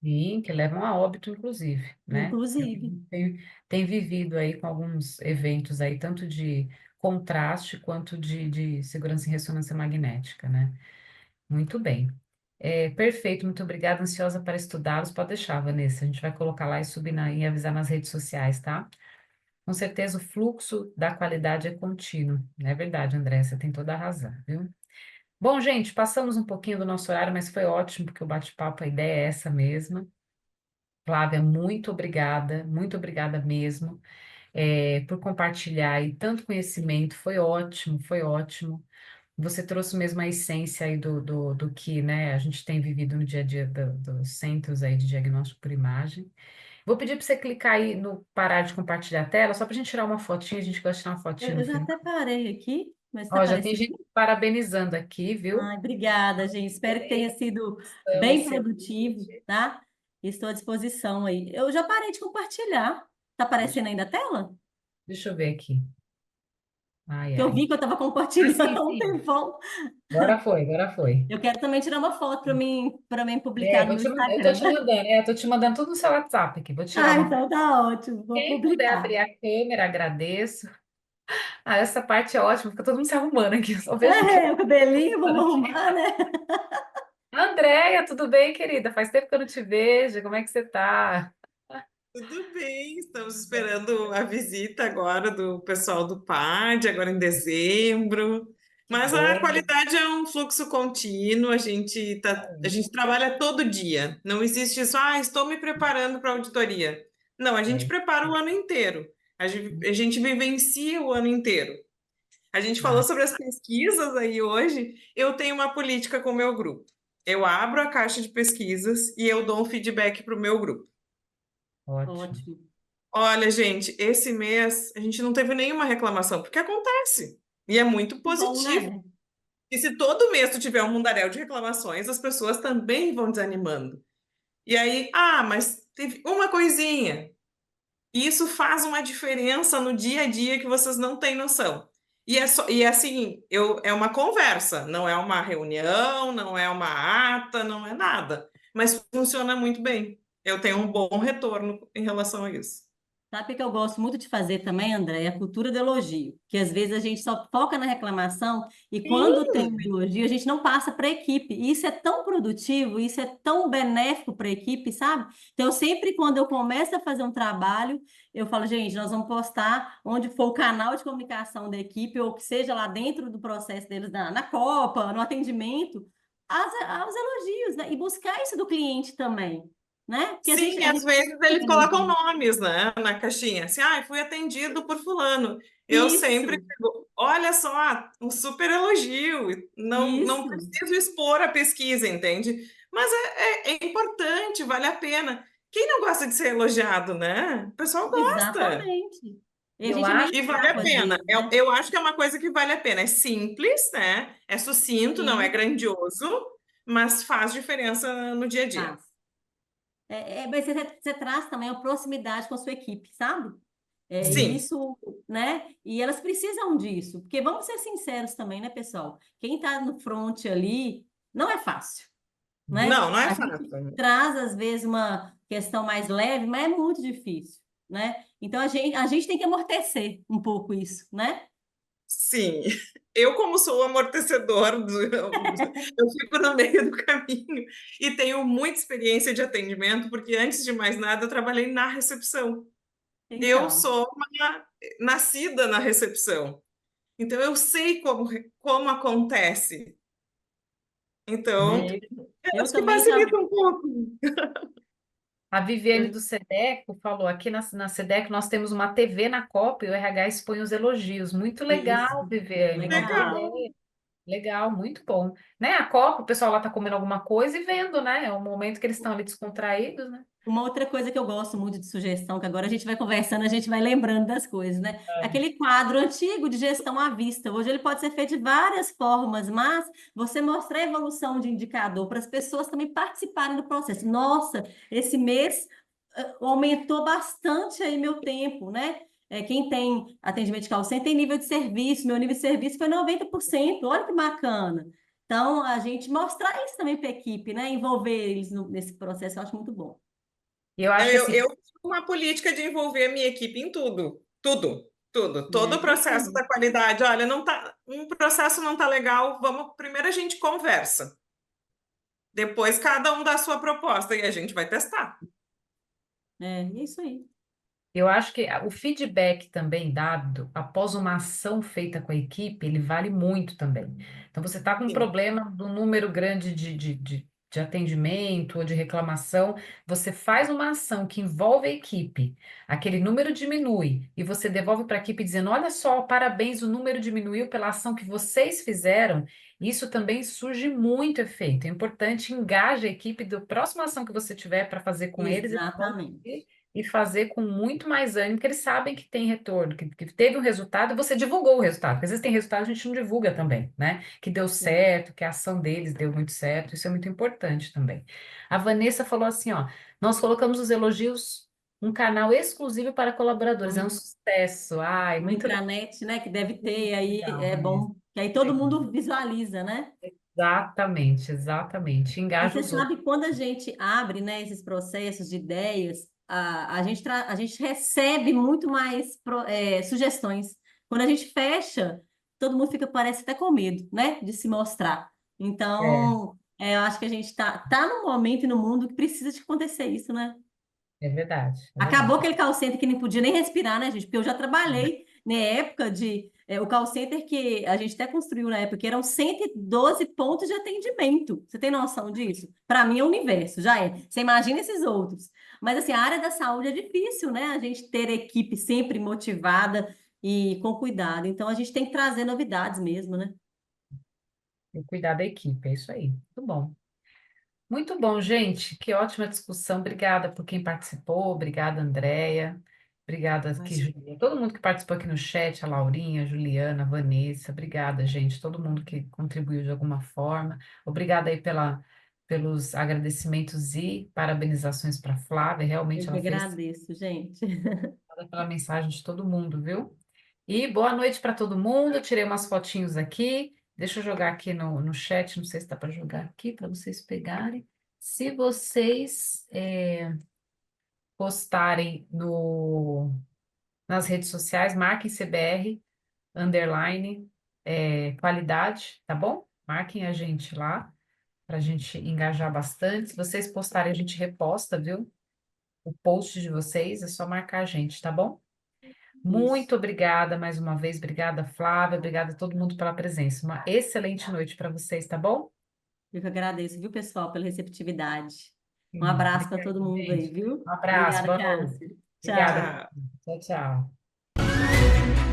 Sim, que levam a óbito, inclusive, né? É o que a Inclusive. gente tem vivido aí com alguns eventos aí, tanto de contraste quanto de segurança em ressonância magnética, né? Muito bem. Perfeito, muito obrigada. Ansiosa para estudá-los. Pode deixar, Vanessa. A gente vai colocar lá e subir e avisar nas redes sociais, tá? Com certeza o fluxo da qualidade é contínuo. É verdade, André, você tem toda a razão, viu? Bom, gente, passamos um pouquinho do nosso horário, mas foi ótimo, porque o bate-papo, a ideia é essa mesma. Flávia, muito obrigada mesmo, por compartilhar aí tanto conhecimento, foi ótimo, foi ótimo. Você trouxe mesmo a essência aí do que, né, a gente tem vivido no dia a dia dos centros aí de diagnóstico por imagem. Vou pedir para você clicar aí no parar de compartilhar a tela, só para a gente tirar uma fotinha, a gente gosta de tirar uma fotinha no Eu já final. até parei aqui, mas está Ó, já tem aparecendo. gente parabenizando aqui, viu? Ai, obrigada, gente. Espero que tenha Parabéns, sido são bem produtivo, excelente. tá? Estou à disposição aí. Eu já parei de compartilhar. Tá Deixa, aparecendo ainda a tela? deixa eu ver aqui. Ai, Que eu ai. vi que eu estava Ah, compartilhando sim, há um sim. tempão. Agora foi, agora foi. Eu quero também tirar uma foto para mim publicar no meu Eu tô Instagram. te mandando, tô te mandando tudo no seu WhatsApp aqui. Vou tirar Ah, uma. então tá ótimo. Vou Quem puder publicar. abrir a câmera, agradeço. Ah, essa parte é ótima, fica todo mundo se arrumando aqui. Eu só vejo aqui. O cabelinho, vamos arrumar, né? Andréia, tudo bem, querida? Faz tempo que eu não te vejo. Como é que você tá? Tudo bem, estamos esperando a visita agora do pessoal do PAD, agora em dezembro. Que Mas a bom. qualidade é um fluxo contínuo, a gente trabalha todo dia. Não existe isso, estou me preparando para a auditoria. Não, a gente É, prepara o ano inteiro. A gente vivencia o ano inteiro. A gente falou ah, sobre as pesquisas aí hoje. Eu tenho uma política com o meu grupo. Eu abro a caixa de pesquisas e eu dou um feedback para o meu grupo. Ótimo. Ótimo. Olha, gente, esse mês a gente não teve nenhuma reclamação, porque acontece. E é muito Bom, positivo. né? E se todo mês tu tiver um mundaréu de reclamações, as pessoas também vão desanimando. E aí, mas teve uma coisinha. E isso faz uma diferença no dia a dia que vocês não têm noção. E é assim, é uma conversa, não é uma reunião, não é uma ata, não é nada. Mas funciona muito bem. Eu tenho um bom retorno em relação a isso. Sabe o que eu gosto muito de fazer também, André? É a cultura do elogio. Que às vezes a gente só foca na reclamação e quando tem um Sim, elogio, a gente não passa para a equipe. E isso é tão produtivo, isso é tão benéfico para a equipe, sabe? Então, sempre quando eu começo a fazer um trabalho, eu falo, gente, nós vamos postar onde for o canal de comunicação da equipe, ou que seja lá dentro do processo deles na Copa, no atendimento, os elogios, né? E buscar isso do cliente também, né? Porque sim, a às gente vezes eles tem colocam muito nomes, né, na caixinha. Assim, fui atendido por fulano. Eu sempre isso. digo, olha só, um super elogio. Não Isso, preciso expor a pesquisa, entende? Mas é importante, vale a pena. Quem não gosta de ser elogiado, né? O pessoal gosta. exatamente. E a Eu gente é acho meio E vale fraco a às pena. vezes, Eu, né? eu acho que é uma coisa que vale a pena. É simples, né? É sucinto, não é Sim, grandioso, mas faz diferença no dia a dia. faz. Mas você traz também a proximidade com a sua equipe, sabe? Sim. Isso, né? E elas precisam disso, porque vamos ser sinceros também, né, pessoal? Quem está no front ali não é fácil, né? Não, não é A gente fácil. traz, às vezes, uma questão mais leve, mas é muito difícil, né? Então, a gente tem que amortecer um pouco isso, né? Sim, eu como sou o amortecedor, eu fico no meio do caminho e tenho muita experiência de atendimento, porque antes de mais nada eu trabalhei na recepção. Eu Então, sou uma nascida na recepção, então eu sei como acontece. Então, né? eu Eu acho que também já. facilita um pouco. A Viviane Eu, do SEDECO falou, aqui na SEDECO nós temos uma TV na Copa e o RH expõe os elogios. Muito legal, isso, muito Viviane, uma boa legal. Legal. ideia. Legal, muito bom. Né? A Copa, o pessoal lá está comendo alguma coisa e vendo, né? É um momento que eles estão ali descontraídos, né? Uma outra coisa que eu gosto muito de sugestão, que agora a gente vai conversando, a gente vai lembrando das coisas, né? Aquele quadro antigo de gestão à vista. Hoje ele pode ser feito de várias formas, mas você mostrar a evolução de indicador para as pessoas também participarem do processo. Nossa, esse mês aumentou bastante aí meu tempo, né? Quem tem atendimento de call center tem nível de serviço, meu nível de serviço foi 90%. Olha que bacana. Então, a gente mostrar isso também para a equipe, né? Envolver eles nesse processo, eu acho muito bom. E eu Não, acho que eu assim, tenho uma política de envolver a minha equipe em tudo, tudo, tudo, todo o É isso processo aí. da qualidade. Olha, não tá, um processo não tá legal, primeiro a gente conversa, depois cada um dá a sua proposta e a gente vai testar. É isso aí. eu acho que o feedback também dado após uma ação feita com a equipe, ele vale muito também. Então, você está com um Sim. problema do número grande de atendimento ou de reclamação, você faz uma ação que envolve a equipe, aquele número diminui, e você devolve para a equipe dizendo: olha só, parabéns, o número diminuiu pela ação que vocês fizeram. Isso também surge muito efeito. É importante, engaje a equipe da próxima ação que você tiver para fazer com eles, eles vão Exatamente. e fazer com muito mais ânimo, porque eles sabem que tem retorno, que teve um resultado, e você divulgou o resultado, porque às vezes tem resultado, a gente não divulga também, né? Que deu É. certo, que a ação deles deu muito certo, isso é muito importante também. A Vanessa falou assim, ó, nós colocamos os elogios, um canal exclusivo para colaboradores, é um Um, sucesso, ai, uma muito intranet, né, que deve ter aí, legal, é Vanessa. bom, que aí todo mundo visualiza, né? Exatamente, exatamente, E engaja você os outros. sabe, quando a gente abre, né, esses processos de ideias, a gente recebe muito mais sugestões. Quando a gente fecha, todo mundo fica, parece até com medo, né, de se mostrar. É, Então, eu acho que a gente tá num momento e no mundo que precisa de acontecer isso, né? é verdade, é Acabou verdade. aquele call center que nem podia nem respirar, né, gente? Porque eu já trabalhei na época de. O call center que a gente até construiu na época, que eram 112 pontos de atendimento. Você tem noção disso? Para mim é o universo, já é. Você imagina esses outros. Mas, assim, a área da saúde é difícil, né? A gente ter equipe sempre motivada e com cuidado. Então, a gente tem que trazer novidades mesmo, né? E cuidar da equipe, é isso aí. Muito bom. Muito bom, gente. Que ótima discussão. Obrigada por quem participou. Obrigada, Andréia. Obrigada aqui, Imagina. Juliana. Todo mundo que participou aqui no chat, a Laurinha, a Juliana, a Vanessa. Obrigada, gente. Todo mundo que contribuiu de alguma forma. Obrigada aí pelos agradecimentos e parabenizações para a Flávia. Eu Realmente que ela fez agradeço, gente. pela mensagem de todo mundo, viu? E boa noite para todo mundo. Tirei umas fotinhos aqui. Deixa eu jogar aqui no chat. Não sei se dá para jogar aqui para vocês pegarem. Se vocês postarem nas redes sociais, marquem CBR, underline, qualidade, tá bom? Marquem a gente lá, para a gente engajar bastante. Se vocês postarem, a gente reposta, viu? O post de vocês, é só marcar a gente, tá bom? Isso. Muito obrigada mais uma vez. Obrigada, Flávia. Obrigada a todo mundo pela presença. Uma excelente noite para vocês, tá bom? Eu que agradeço, viu, pessoal, pela receptividade. Um abraço para Obrigada, todo mundo aí, gente. viu? Um abraço, Obrigada, boa noite. Cássia. Obrigada. Tchau. Tchau. Tchau, tchau.